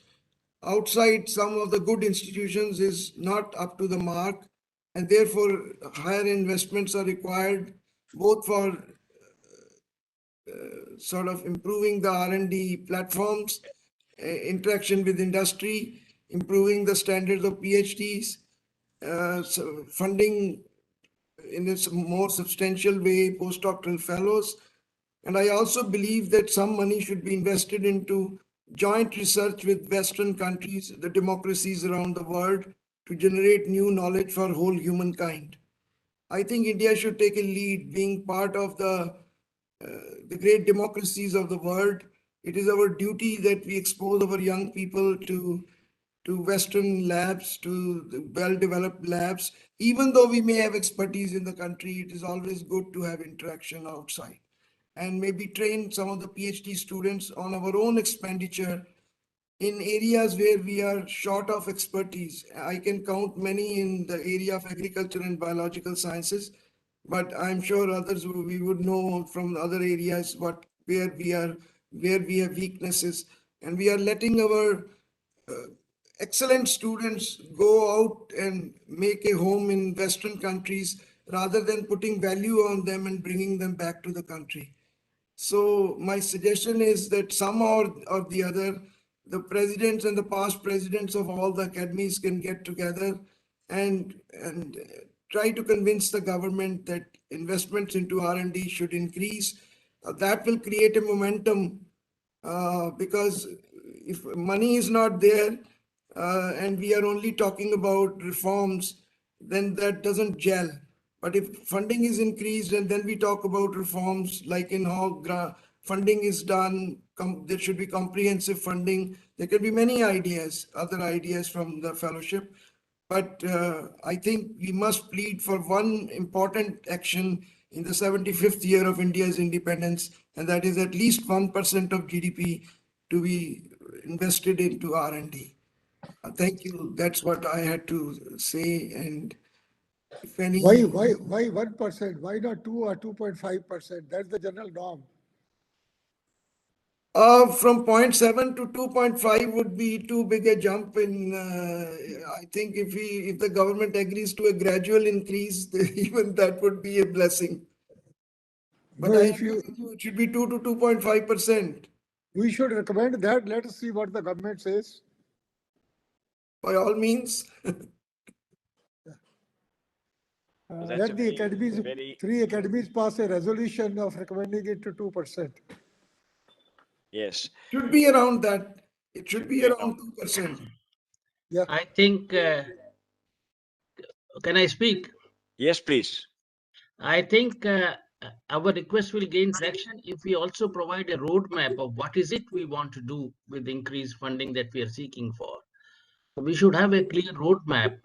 outside some of the good institutions is not up to the mark, and therefore higher investments are required both for sort of improving the R&D platforms, interaction with industry, improving the standards of PhDs, so funding in a more substantial way postdoctoral fellows. And I also believe that some money should be invested into joint research with Western countries, the democracies around the world, to generate new knowledge for whole humankind. I think India should take a lead, being part of the great democracies of the world. It is our duty that we expose our young people to Western labs, to well-developed labs. Even though we may have expertise in the country, it is always good to have interaction outside, and maybe train some of the PhD students on our own expenditure in areas where we are short of expertise. I can count many in the area of agriculture and biological sciences, but I'm sure others we would know from other areas where we have weaknesses, and we are letting our excellent students go out and make a home in Western countries rather than putting value on them and bringing them back to the country. So my suggestion is that somehow or the other, the presidents and the past presidents of all the academies can get together and try to convince the government that investments into R&D should increase. That will create a momentum because if money is not there and we are only talking about reforms, then that doesn't gel. But if funding is increased and then we talk about reforms, like in how funding is done, there should be comprehensive funding. There could be many ideas, other ideas from the fellowship. But I think we must plead for one important action in the 75th year of India's independence, and that is at least 1% of GDP to be invested into R&D. Thank you. That's what I had to say. And if any, Why 1%? Why not 2 or 2.5%? That's the general norm. From 0.7 to 2.5 would be too big a jump in. I think if the government agrees to a gradual increase, even that would be a blessing. But No, I if agree you, with you, it should be 2 to 2.5%. we should recommend that. Let us see what the government says. By all means. Let the academies, 3 academies pass a resolution of recommending it to 2%. Yes. Should be around that. It should be around 2%. Yeah. I think, can I speak? Yes, please. I think our request will gain traction if we also provide a roadmap of what is it we want to do with increased funding that we are seeking for. We should have a clear roadmap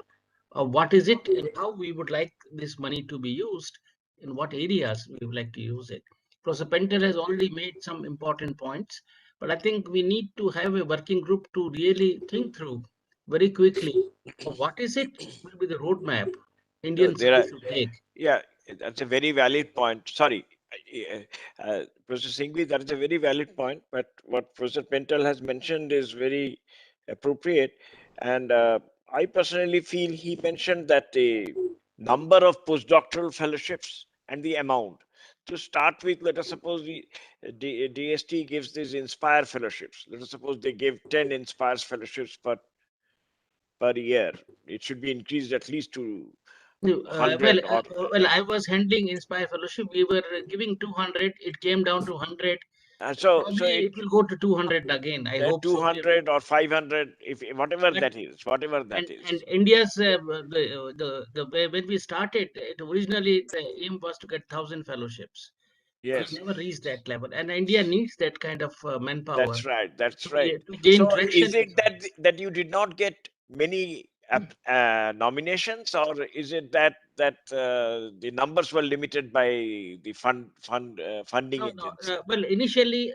of what is it and how we would like this money to be used, in what areas we would like to use it. Professor Pentel has already made some important points, but I think we need to have a working group to really think through very quickly of what is it will be the roadmap Indian science should take. Yeah, that's a very valid point. Sorry, Professor Singhvi, that is a very valid point. But what Professor Pentel has mentioned is very appropriate. And I personally feel he mentioned that the number of postdoctoral fellowships and the amount. To start with, let us suppose DST gives these Inspire fellowships. Let us suppose they give 10 Inspire fellowships per year. It should be increased at least to 100 or well, I was handling Inspire Fellowship. We were giving 200. It came down to 100. So Probably it will go to 200 again. I hope so. 200 or 500, if whatever But- that is, whatever that is. And India's when we started, it originally the aim was to get 1,000 fellowships. Yes, We never reached that level, and India needs that kind of manpower. that's right. That's to right. to gain So traction. is it that you did not get many nominations, or is it that the numbers were limited by the funding No, agency? well, initially,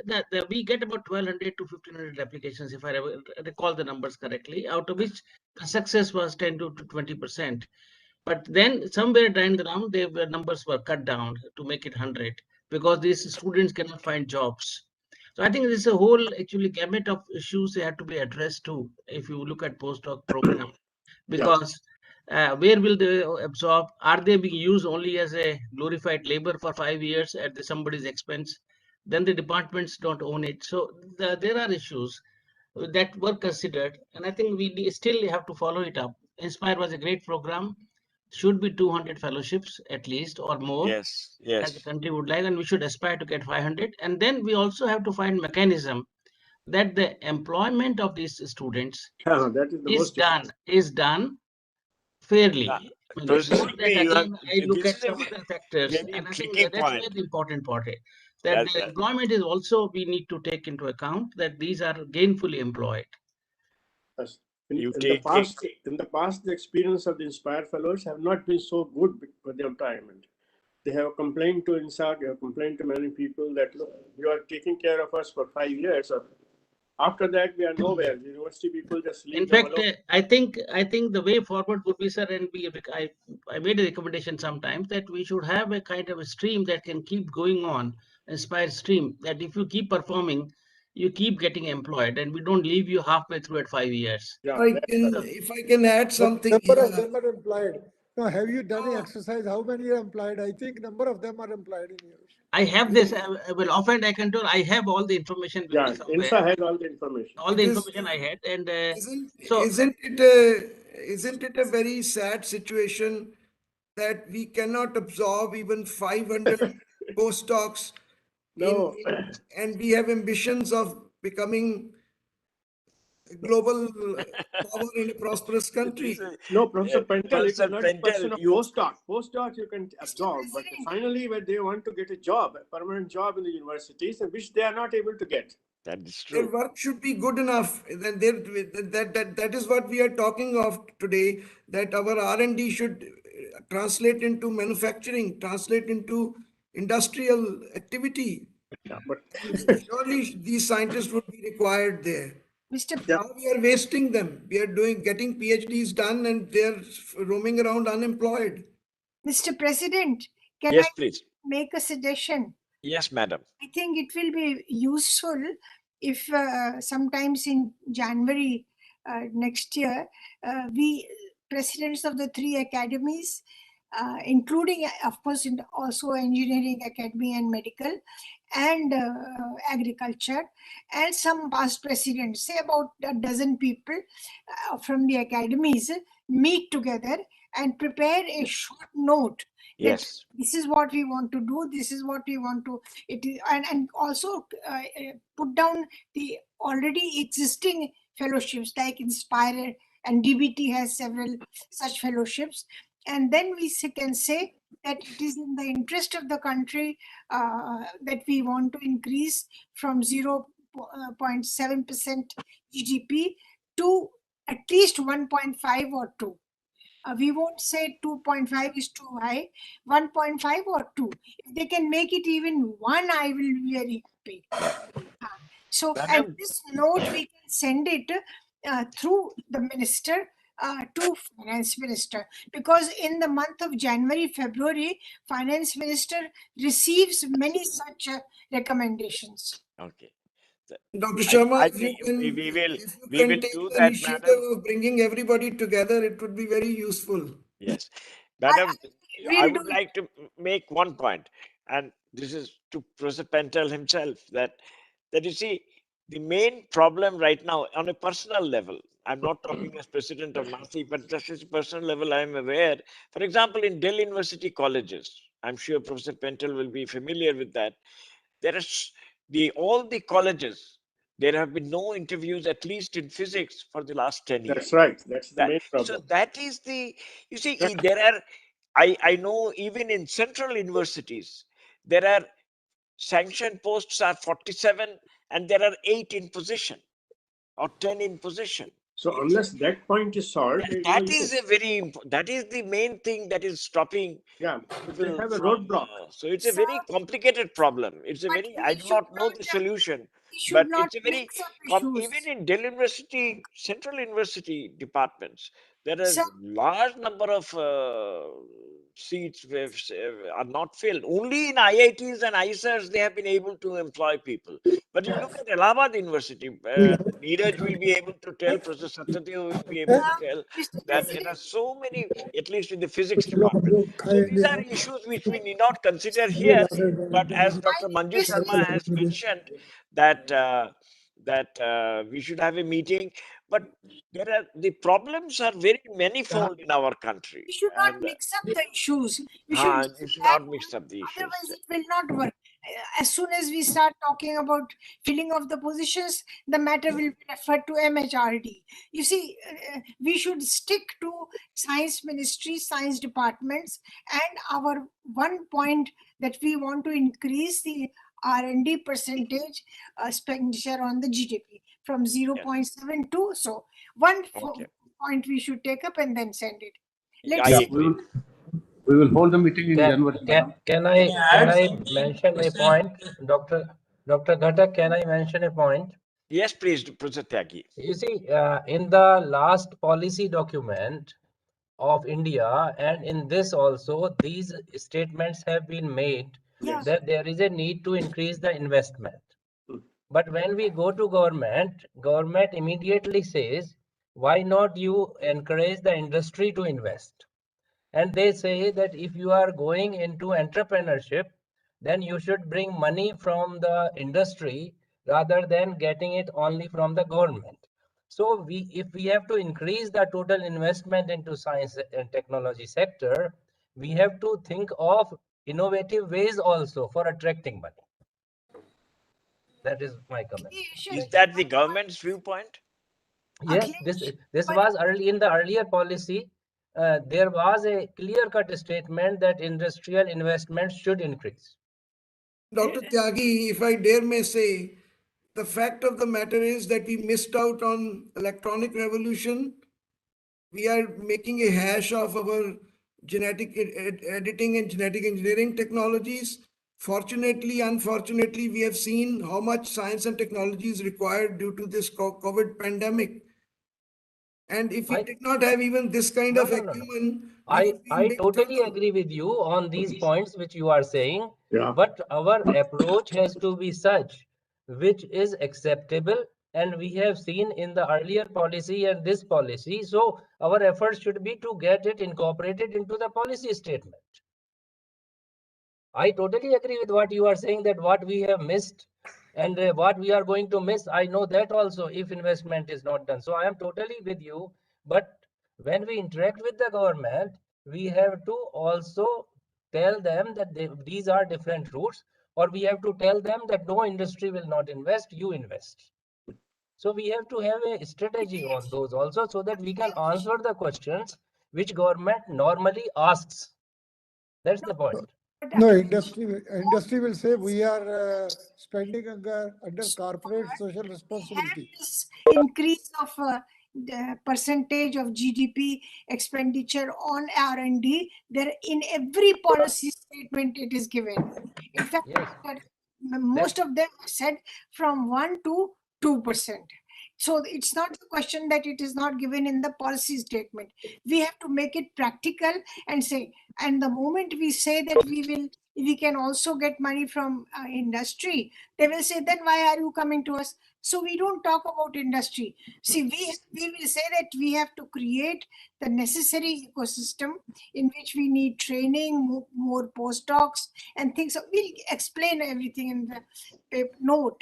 we get about 1,200 to 1,500 applications, if I recall the numbers correctly, out of which the success was 10 to 20%. But then somewhere down the line, the numbers were cut down to make it 100 because these students cannot find jobs. So I think this is a whole actually gamut of issues they have to be addressed too. If you look at postdoc program, because where will they absorb? Are they being used only as a glorified labor for 5 years at somebody's expense? Then the departments don't own it. So there are issues that were considered, and I think we still have to follow it up. Inspire was a great program. Should be 200 fellowships at least or more. Yes, As yes. the country would like, and we should aspire to get 500. And then we also have to find mechanism that the employment of these students that is the most is done fairly. I mean, it's Professor not that Sikri, again I look this at is a some other factors, very and I think tricky that's point. where the important part is. That the employment is also we need to take into account that these are gainfully employed. Yes. In the past, the experience of the Inspire Fellows have not been so good for the employment. They have complained to INSAC, they have complained to many people that, look, you are taking care of us for 5 years. After that, we are nowhere. The university people just leave In them fact, alone. I think the way forward would be, sir, and I made a recommendation sometimes that we should have a kind of a stream that can keep going on, Inspire stream, that if you keep performing, you keep getting employed, and we don't leave you halfway through at 5 years. Yeah, if I can add something Number of here. them are employed. Now, have you done an exercise? How many are employed? I think number of them are employed in yours. I have this, well, often I can tell, I have all the information with me somewhere. INSA has all the information. All the information I had, and Isn't it a very sad situation that we cannot absorb even 500 postdocs and we have ambitions of becoming a global power in a prosperous country? No, Professor Pentel, it is not a question of you- postdoc. Postdoc you can absorb, but finally when they want to get a job, a permanent job in the universities, which they are not able to get. That is Their true. work should be good enough. Then that is what we are talking of today, that our R&D should translate into manufacturing, translate into industrial activity. And surely these scientists would be required there. Now we are wasting them. We are getting PhDs done and they're roaming around unemployed. Mr. President, can Yes, I please. make a suggestion? Yes, madam. I think it will be useful if sometimes in January next year, we presidents of the 3 academies, including, of course, also engineering academy and medical and agriculture, and some past presidents, say about a dozen people from the academies, meet together and prepare a short note that Yes. this is what we want to do, this is what we want to, and also put down the already existing fellowships like Inspire, and DBT has several such fellowships. And then we can say that it is in the interest of the country that we want to increase from 0.7% GDP to at least 1.5 or 2. We won't say 2.5 is too high, 1.5 or 2. If they can make it even 1, I will be very happy. So, and this note, we can send it through the minister to finance minister, because in the month of January, February, finance minister receives many such recommendations. Okay. Dr. Sharma, I if you think can, we will take do the that, initiative madam. of bringing everybody together, it would be very useful. Yes, madam, I will would like to make one point, and this is to Professor Pentel himself, that you see, the main problem right now on a personal level, I'm not talking as president of Nasi, but just as a personal level, I'm aware, for example, in Delhi University colleges, I'm sure Professor Pentel will be familiar with that. all the colleges, there have been no interviews, at least in physics, for the last 10 years. That's right. That's the main So problem. that is the, you see, there are, I know even in central universities, there are sanctioned posts are 47 and there are 8 in position or 10 in position. So unless that point is solved, That is a very that is the main thing that is stopping they people have a from, roadblock. so it's a very complicated problem. It's a very, I do not know the solution, but it's a very even in Delhi University, central university departments, there are large number of seats are not filled. Only in IITs and ISERs they have been able to employ people. But you look at Allahabad University, Neeraj will be able to tell, Professor Satyadev will be able to tell that there are so many, at least in the physics department. So these are issues which we need not consider here. But as Dr. Manju Sharma has mentioned, that we should have a meeting, but the problems are very manifold in our country. We should not mix up the issues. We should You should not mix up the issues. Otherwise, it will not work. As soon as we start talking about filling of the positions, the matter will be referred to MHRD. You see, we should stick to science ministry, science departments, and our one point that we want to increase the R&D percentage expenditure on the GDP from 0.72. So one point we should take up and then send it. Let's see. We will hold the meeting in January. Can I mention a point, Dr. Ghatak? Can I mention a point? Yes, please, Professor Tyagi. You see, in the last policy document of India, and in this also, these statements have been made that there is a need to increase the investment. But when we go to government immediately says, why not you encourage the industry to invest? And they say that if you are going into entrepreneurship, then you should bring money from the industry rather than getting it only from the government. So if we have to increase the total investment into science and technology sector, we have to think of innovative ways also for attracting money. That is my comment. Is that the government's viewpoint? Yes, this was early in the earlier policy. There was a clear-cut statement that industrial investments should increase. Dr. Tyagi, if I dare may say, the fact of the matter is that we missed out on electronic revolution. We are making a hash of our genetic editing and genetic engineering technologies. Fortunately, unfortunately, we have seen how much science and technology is required due to this COVID pandemic. And if we did not have even this kind of acumen, I totally agree with you on these points which you are saying, but our approach has to be such which is acceptable, and we have seen in the earlier policy and this policy. So our efforts should be to get it incorporated into the policy statement. I totally agree with what you are saying, that what we have missed and what we are going to miss. I know that also if investment is not done. So I am totally with you. But when we interact with the government, we have to also tell them that these are different routes, or we have to tell them that no industry will not invest, you invest. So we have to have a strategy on those also, so that we can answer the questions which government normally asks. That's the point. No, industry will say we are spending under corporate social responsibility. This increase of the percentage of GDP expenditure on R&D, there in every policy statement it is given. In fact, most of them said from 1 to 2%. So it's not a question that it is not given in the policy statement. We have to make it practical and say, and the moment we say that we can also get money from industry, they will say, then why are you coming to us? So we don't talk about industry. See, we will say that we have to create the necessary ecosystem in which we need training, more postdocs and things. So we'll explain everything in the note.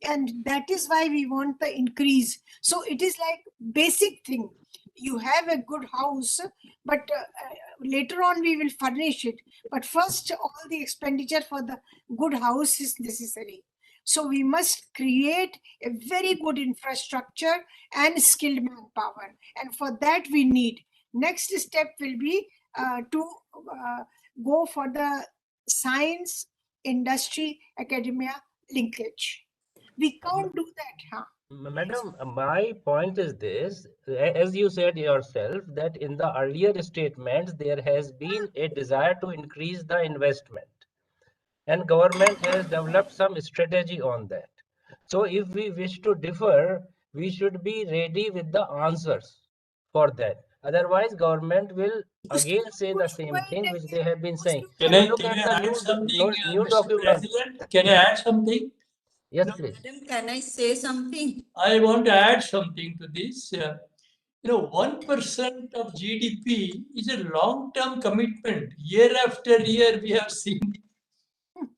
And that is why we want the increase. So it is like basic thing. You have a good house, but later on we will furnish it. But first, all the expenditure for the good house is necessary. So we must create a very good infrastructure and skilled manpower. And for that we need. Next step will be to go for the science, industry, academia linkage. We can't do that, huh? Madam, my point is this, as you said yourself, that in the earlier statements, there has been a desire to increase the investment, and government has developed some strategy on that. So if we wish to differ, we should be ready with the answers for that. Otherwise, government will again say the same thing which they have been saying. Can You I, look can at I the add something, new Mr. document. President? Can I add something? Yes, please. Madam, can I say something? I want to add something to this. 1% of GDP is a long-term commitment. Year after year, we have seen.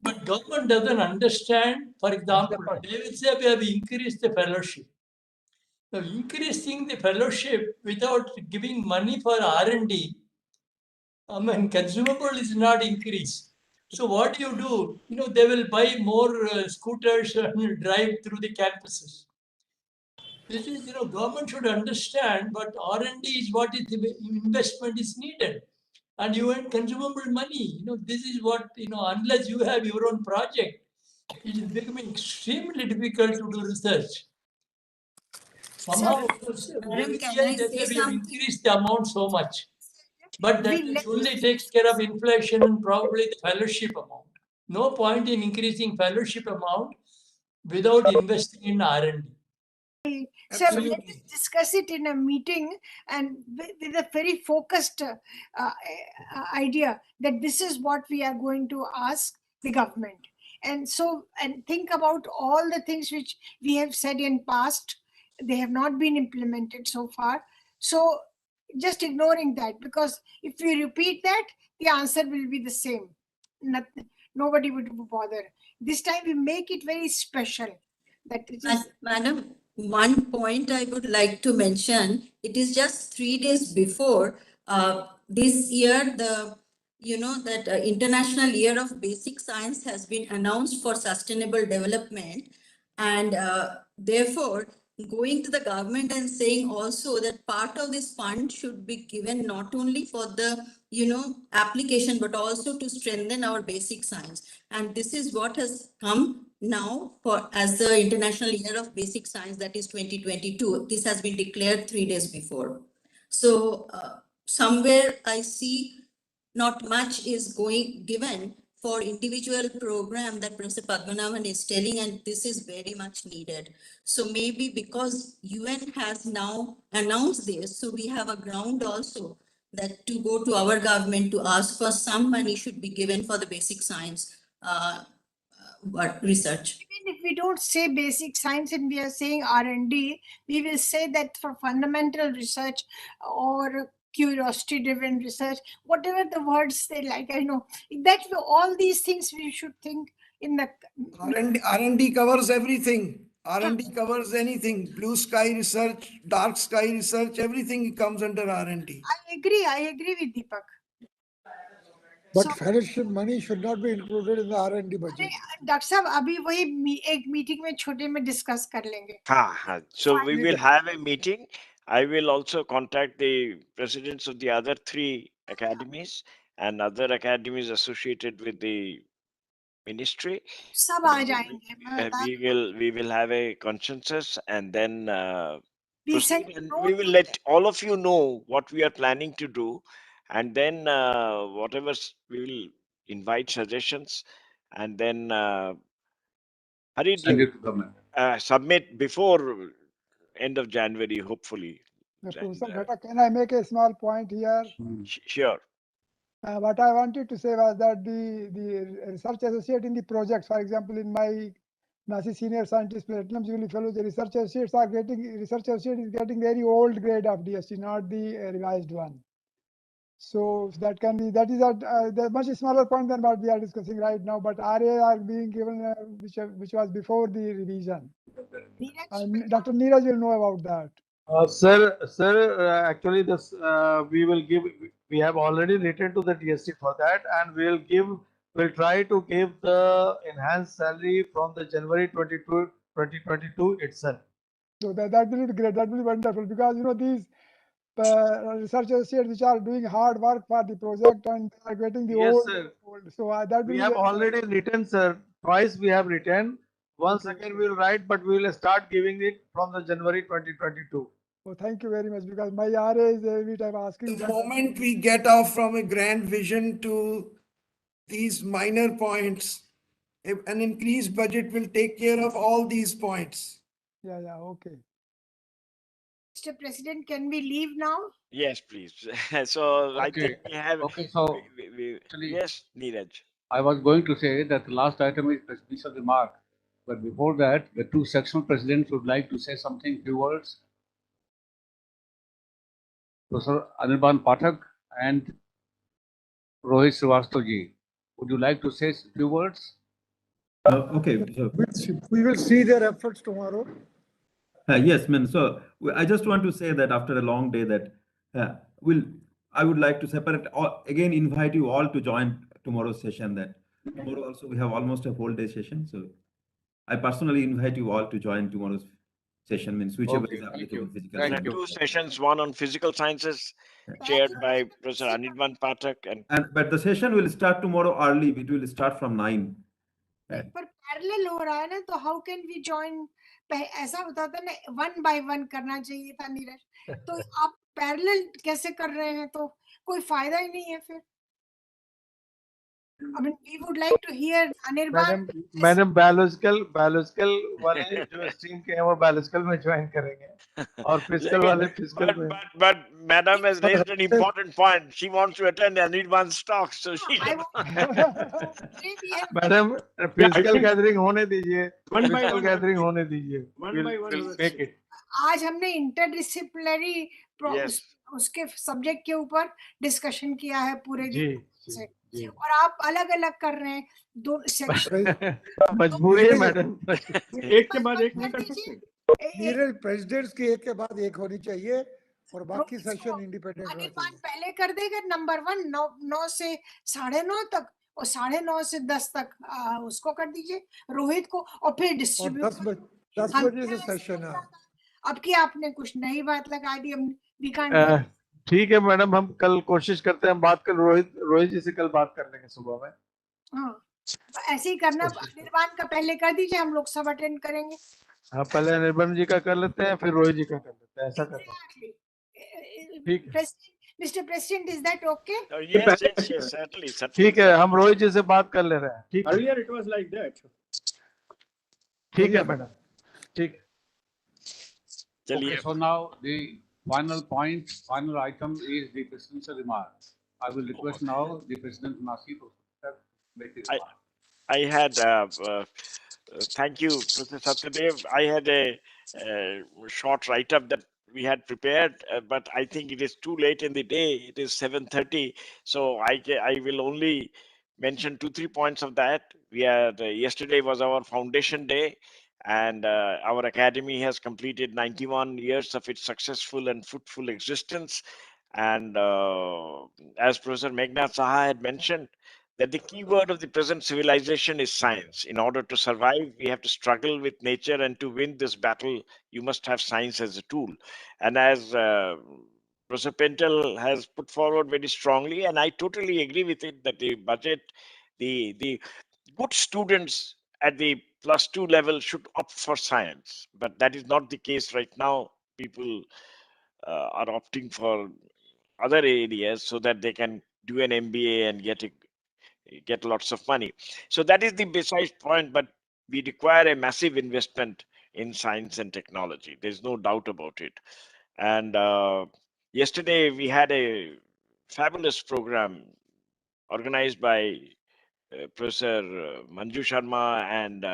But government doesn't understand. For example, they will say we have increased the fellowship. Now, increasing the fellowship without giving money for R&D, I mean, consumable is not increased. So what do? They will buy more scooters and drive through the campuses. This is, government should understand, but R&D is what is the investment is needed. And you want consumable money. This is what, unless you have your own project, it is becoming extremely difficult to do research. Somehow, Madam, can I say we have something? increased the amount so much. But that only takes care of inflation and probably the fellowship amount. No point in increasing fellowship amount without investing in R&D. So let's discuss it in a meeting and with a very focused idea that this is what we are going to ask the government. And so, and think about all the things which we have said in past, they have not been implemented so far. So just ignoring that, because if we repeat that, the answer will be the same. Nobody would bother. This time we make it very special. That it is, Madam, one point I would like to mention, it is just 3 days before this year, that International Year of Basic Science has been announced for sustainable development. And therefore, going to the government and saying also that part of this fund should be given not only for the, application, but also to strengthen our basic science. And this is what has come now for as the International Year of Basic Science, that is 2022. This has been declared 3 days before. So somewhere I see not much is given for individual program that Professor Padmanabhan is telling, and this is very much needed. So maybe because UN has now announced this, so we have a ground also that to go to our government to ask for some money should be given for the basic science research. Even if we don't say basic science and we are saying R&D, we will say that for fundamental research or curiosity driven research, whatever the words they like, I know that all these things we should think in the R&D covers everything. R&D covers anything. Blue sky research, dark sky research, everything comes under R&D. I agree with Deepak. But fellowship money should not be included in the R&D budget. Doctor साहब अभी वही एक meeting में छोटे में discuss कर लेंगे. So we will have a meeting. I will also contact the presidents of the other 3 academies and other academies associated with the ministry. सब आ जाएंगे. We will have a consensus and then We proceed, and we will let all of you know what we are planning to do, and then whatever we will invite suggestions, and then Send it to government. Submit before end of January, hopefully. Professor Ghatta, can I make a small point here? Sure. What I wanted to say was that the research associate in the projects, for example, in my Nasi Senior Scientist Platinum Jubilee Fellows, the research associate is getting very old grade of DST, not the revised one. So that is a much smaller point than what we are discussing right now, but RA are being given which was before the revision. Dr. Neeraj will know about that. Sir, actually this we have already written to the DST for that, and we will give we'll try to give the enhanced salary from the January 2022 itself. So that will be great. That will be wonderful because these research associates which are doing hard work for the project and they are getting the Yes, old. sir. So that will We be have very nice. already written, sir. Twice we have written. Once Okay. again we will write, but we will start giving it from the January 2022. Oh, thank you very much because my RA is every time asking. The moment we get off from a grand vision to these minor points, an increased budget will take care of all these points. Yeah, okay. Mr. President, can we leave now? Yes, please. So I think we have. Okay, so actually, yes, Neeraj. I was going to say that the last item is presidential remark, but before that, the two sectional presidents would like to say something, few words. Professor Anirban Pathak and Rohit Srivastava, would you like to say a few words? Okay. So, We will see their efforts tomorrow. yes, man. So I just want to say that after a long day that I would like to separate again invite you all to join tomorrow's session. That tomorrow also we have almost a whole day session. So I personally invite you all to join tomorrow's session. Means whichever Okay, is thank applicable you. physical There are science. two sessions, one on physical sciences, chaired by Professor Anirban Pathak, and But the session will start tomorrow early. It will start from 9. पर parallel हो रहा है ना, तो how can we join? ऐसा होता था ना, 1 by 1 करना चाहिए था नीरज, तो आप पैरेलल कैसे कर रहे हैं? तो कोई फायदा ही नहीं है फिर. I mean, we would like to hear Anirban. Madam biological वाले जो स्ट्रीम के हैं वो biological में ज्वाइन करेंगे और physical वाले physical में. but Madam has raised an important point. She wants to attend Anirban's talk, so she. Madam physical gathering होने दीजिए, One by physical one. gathering होने दीजिए. One by one. We'll make it. आज हमने interdisciplinary Yes. उसके subject के ऊपर discussion किया है पूरे जी, दिन से, और आप अलग अलग कर रहे हैं दो सेक्शन. मजबूरी है मैडम. एक के बाद एक नहीं कर सकते. नीरज प्रेसिडेंट्स की एक के बाद एक होनी चाहिए और बाकी सेशन इंडिपेंडेंट होना अनिर्बान चाहिए. पहले कर देगा नंबर 1 9 से 9:30 तक और 9:30 से 10 तक उसको कर दीजिए रोहित को, और फिर और डिस्ट्रीब्यूट 10 बजे से सेशन है. अब की आपने कुछ नई बात लगा दी. हम वी कांट. ठीक है मैडम, हम कल कोशिश करते हैं, बात कर रोहित जी से कल बात कर लेंगे सुबह में. हाँ, ऐसे ही करना. अनिर्बान का पहले कर दीजिए, हम लोग सब अटेंड करेंगे. हाँ, पहले अनिर्बान जी का कर लेते हैं, फिर रोहित जी का कर लेते हैं, ऐसा करते हैं. ठीक है. Mr. President, is that okay? Yes, certainly. ठीक है, हम रोहित जी से बात कर ले रहे हैं. ठीक है. Earlier it was like that. ठीक है मैडम. ठीक. Okay, so now the final item is the presidential remark. I will request now the President Nasi to make his remark. I had, thank you, Professor Satyadev. I had a short write-up that we had prepared, but I think it is too late in the day. It is 7:30, so I will only mention 2-3 points of that. We had yesterday was our foundation day, and our academy has completed 91 years of its successful and fruitful existence. And as Professor Meghnad Saha had mentioned, that the key word of the present civilization is science. In order to survive, we have to struggle with nature, and to win this battle, you must have science as a tool. And as Professor Pentel has put forward very strongly, and I totally agree with it, that the budget, the good students at the +2 level should opt for science, but that is not the case right now. People are opting for other areas so that they can do an MBA and get lots of money. So that is the besides point, but we require a massive investment in science and technology. There's no doubt about it. And yesterday we had a fabulous program organized by Professor Manju Sharma and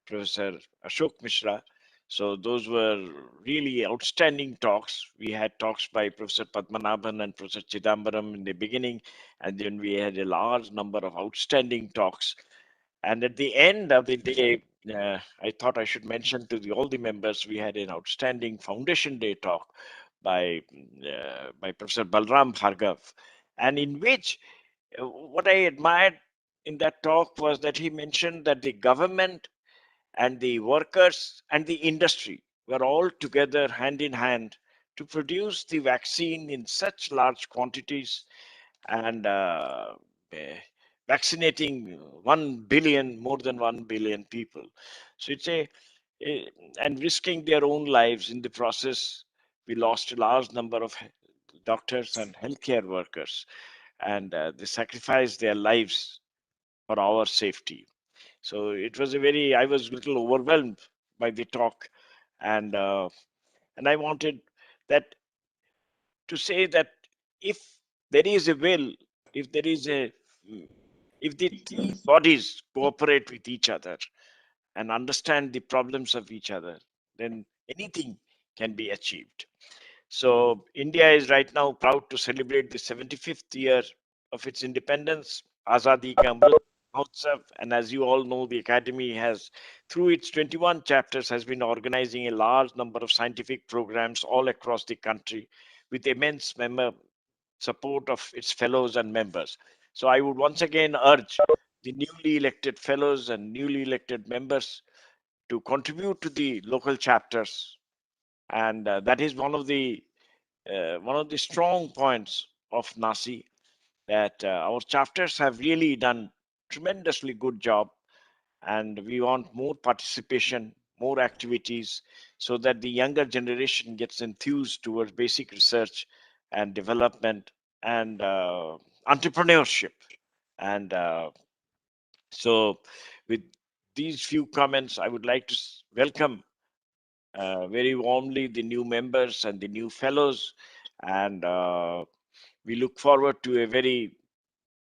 Professor Ashok Mishra. So those were really outstanding talks. We had talks by Professor Padmanabhan and Professor Chidambaram in the beginning, and then we had a large number of outstanding talks. And at the end of the day, I thought I should mention to all the members, we had an outstanding Foundation Day talk by Professor Balram Bhargav, and in which what I admired in that talk was that he mentioned that the government and the workers and the industry were all together hand in hand to produce the vaccine in such large quantities and vaccinating 1 billion, more than 1 billion people. So it's and risking their own lives in the process. We lost a large number of doctors and healthcare workers, and they sacrificed their lives for our safety. So it was I was a little overwhelmed by the talk, and I wanted that to say that if there is a will, if there is if the three bodies cooperate with each other and understand the problems of each other, then anything can be achieved. So India is right now proud to celebrate the 75th year of its independence, Azadi Ka Amrit Mahotsav, and as you all know, the Academy has, through its 21 chapters, has been organizing a large number of scientific programs all across the country with immense support of its fellows and members. So I would once again urge the newly elected fellows and newly elected members to contribute to the local chapters, and that is one of the strong points of Nasi, that our chapters have really done tremendously good job, and we want more participation, more activities, so that the younger generation gets enthused towards basic research and development and entrepreneurship. And so with these few comments, I would like to welcome very warmly the new members and the new fellows, and we look forward to a very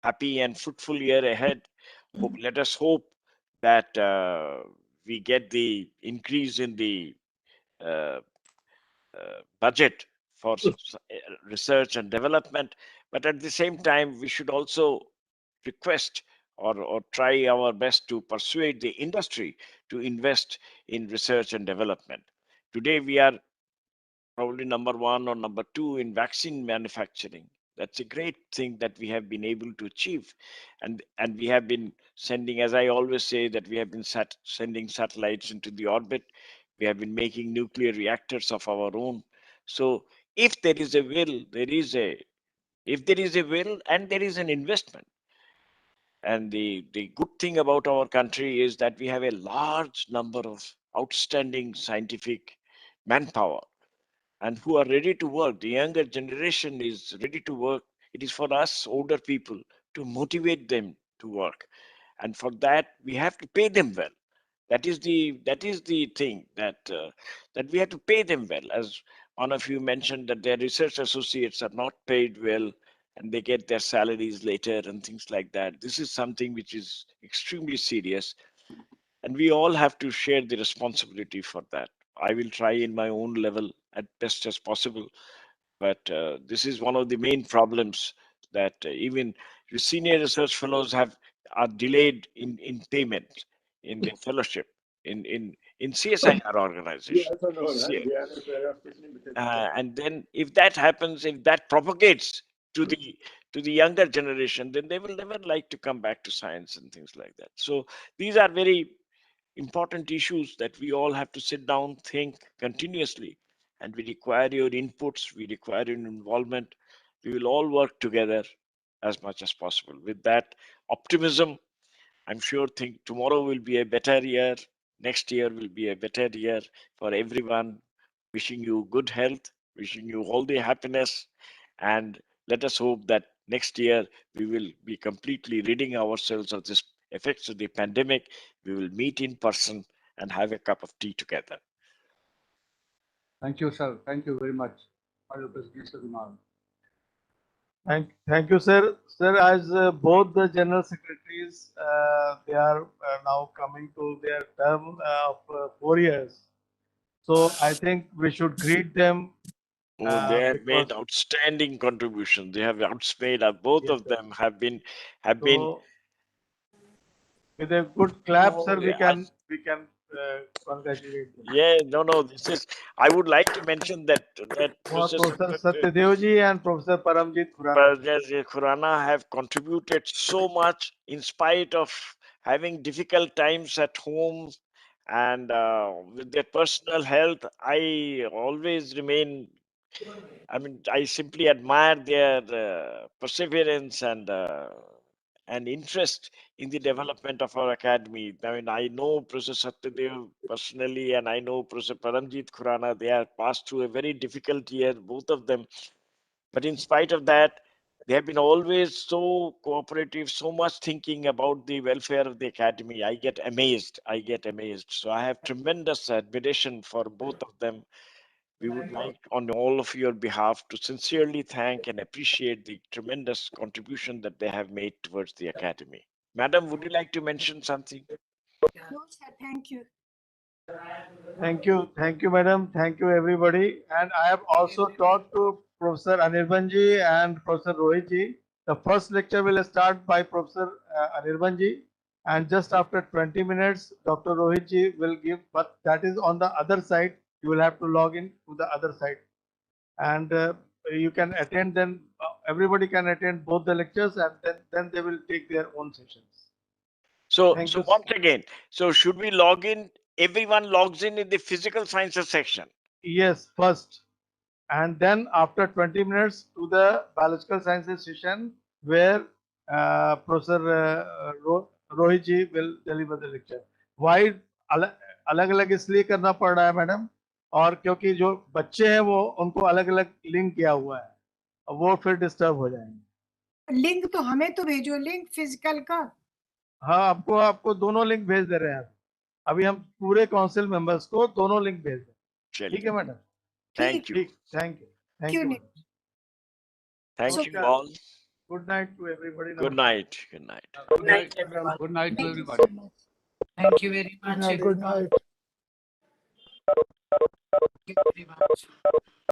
happy and fruitful year ahead. Let us hope that we get the increase in the uh, budget for research and development, but at the same time, we should also request or try our best to persuade the industry to invest in research and development. Today, we are probably number one or number two in vaccine manufacturing. That's a great thing that we have been able to achieve. And we have been sending, as I always say, that we have been sending satellites into the orbit. We have been making nuclear reactors of our own. So if there is a will, if there is a will and there is an investment. And the good thing about our country is that we have a large number of outstanding scientific manpower and who are ready to work. The younger generation is ready to work. It is for us older people to motivate them to work, and for that we have to pay them well. That is the thing, that that we have to pay them well. As one of you mentioned, that their research associates are not paid well and they get their salaries later and things like that. This is something which is extremely serious, and we all have to share the responsibility for that. I will try in my own level at best as possible, but this is one of the main problems, that even the senior research fellows are delayed in payment in their fellowship in CSIR We organization. also know that. We are aware of this limited. And then if that happens, if that propagates to the younger generation, then they will never like to come back to science and things like that. So these are very important issues that we all have to sit down, think continuously, and we require your inputs, we require your involvement. We will all work together as much as possible. With that optimism, I'm sure tomorrow will be a better year. Next year will be a better year for everyone. Wishing you good health, wishing you all the happiness, and let us hope that next year we will be completely ridding ourselves of this effects of the pandemic. We will meet in person and have a cup of tea together. Thank you, sir. Thank you very much for your presentation, Remark. Thank you, sir. Sir, as both the general secretaries, they are now coming to their term of 4 years. So I think we should greet them. They have Because made outstanding contributions. They have outstayed. Both Yes, of sir. them have been. So with a good clap, sir, we Yeah, can congratulate them. Yeah, no. This is. I would like to mention that Professor Satyadev ji and Professor Paramjit Khurana. Khurana have contributed so much in spite of having difficult times at home and with their personal health. I always remain. I mean, I simply admire their perseverance and interest in the development of our academy. I mean, I know Professor Satyadev personally, and I know Professor Paramjit Khurana. They have passed through a very difficult year, both of them. But in spite of that, they have been always so cooperative, so much thinking about the welfare of the academy. I get amazed. So I have tremendous admiration for both of them. We would like, on all of your behalf, to sincerely thank and appreciate the tremendous contribution that they have made towards the academy. Madam, would you like to mention something? No, sir, thank you. Thank you, madam. Thank you, everybody. And I have also talked to Professor Anirban ji and Professor Rohit ji. The first lecture will start by Professor Anirban ji, and just after 20 minutes, Dr. Rohit ji will give, but that is on the other side. You will have to log in to the other side, and you can attend. Then everybody can attend both the lectures, and then they will take their own sessions. So Thank you. once again, so should we log in? Everyone logs in the physical sciences section. Yes, first. And then after 20 minutes to the biological sciences session where Professor Rohit ji will deliver the lecture. Why अलग अलग इसलिए करना पड़ रहा है madam, और क्योंकि जो बच्चे हैं वो उनको अलग अलग लिंक किया हुआ है, वो फिर डिस्टर्ब हो जाएंगे. लिंक तो हमें तो भेजो, लिंक फिजिकल का. हाँ, आपको दोनों लिंक भेज दे रहे हैं. अभी हम पूरे काउंसिल मेंबर्स को दोनों लिंक भेज दें. ठीक है madam. Thank you. Thank you. Thank you all. Good night to everybody. Good night. Good night to everybody. Thank you very much. Good night. Thank you very much.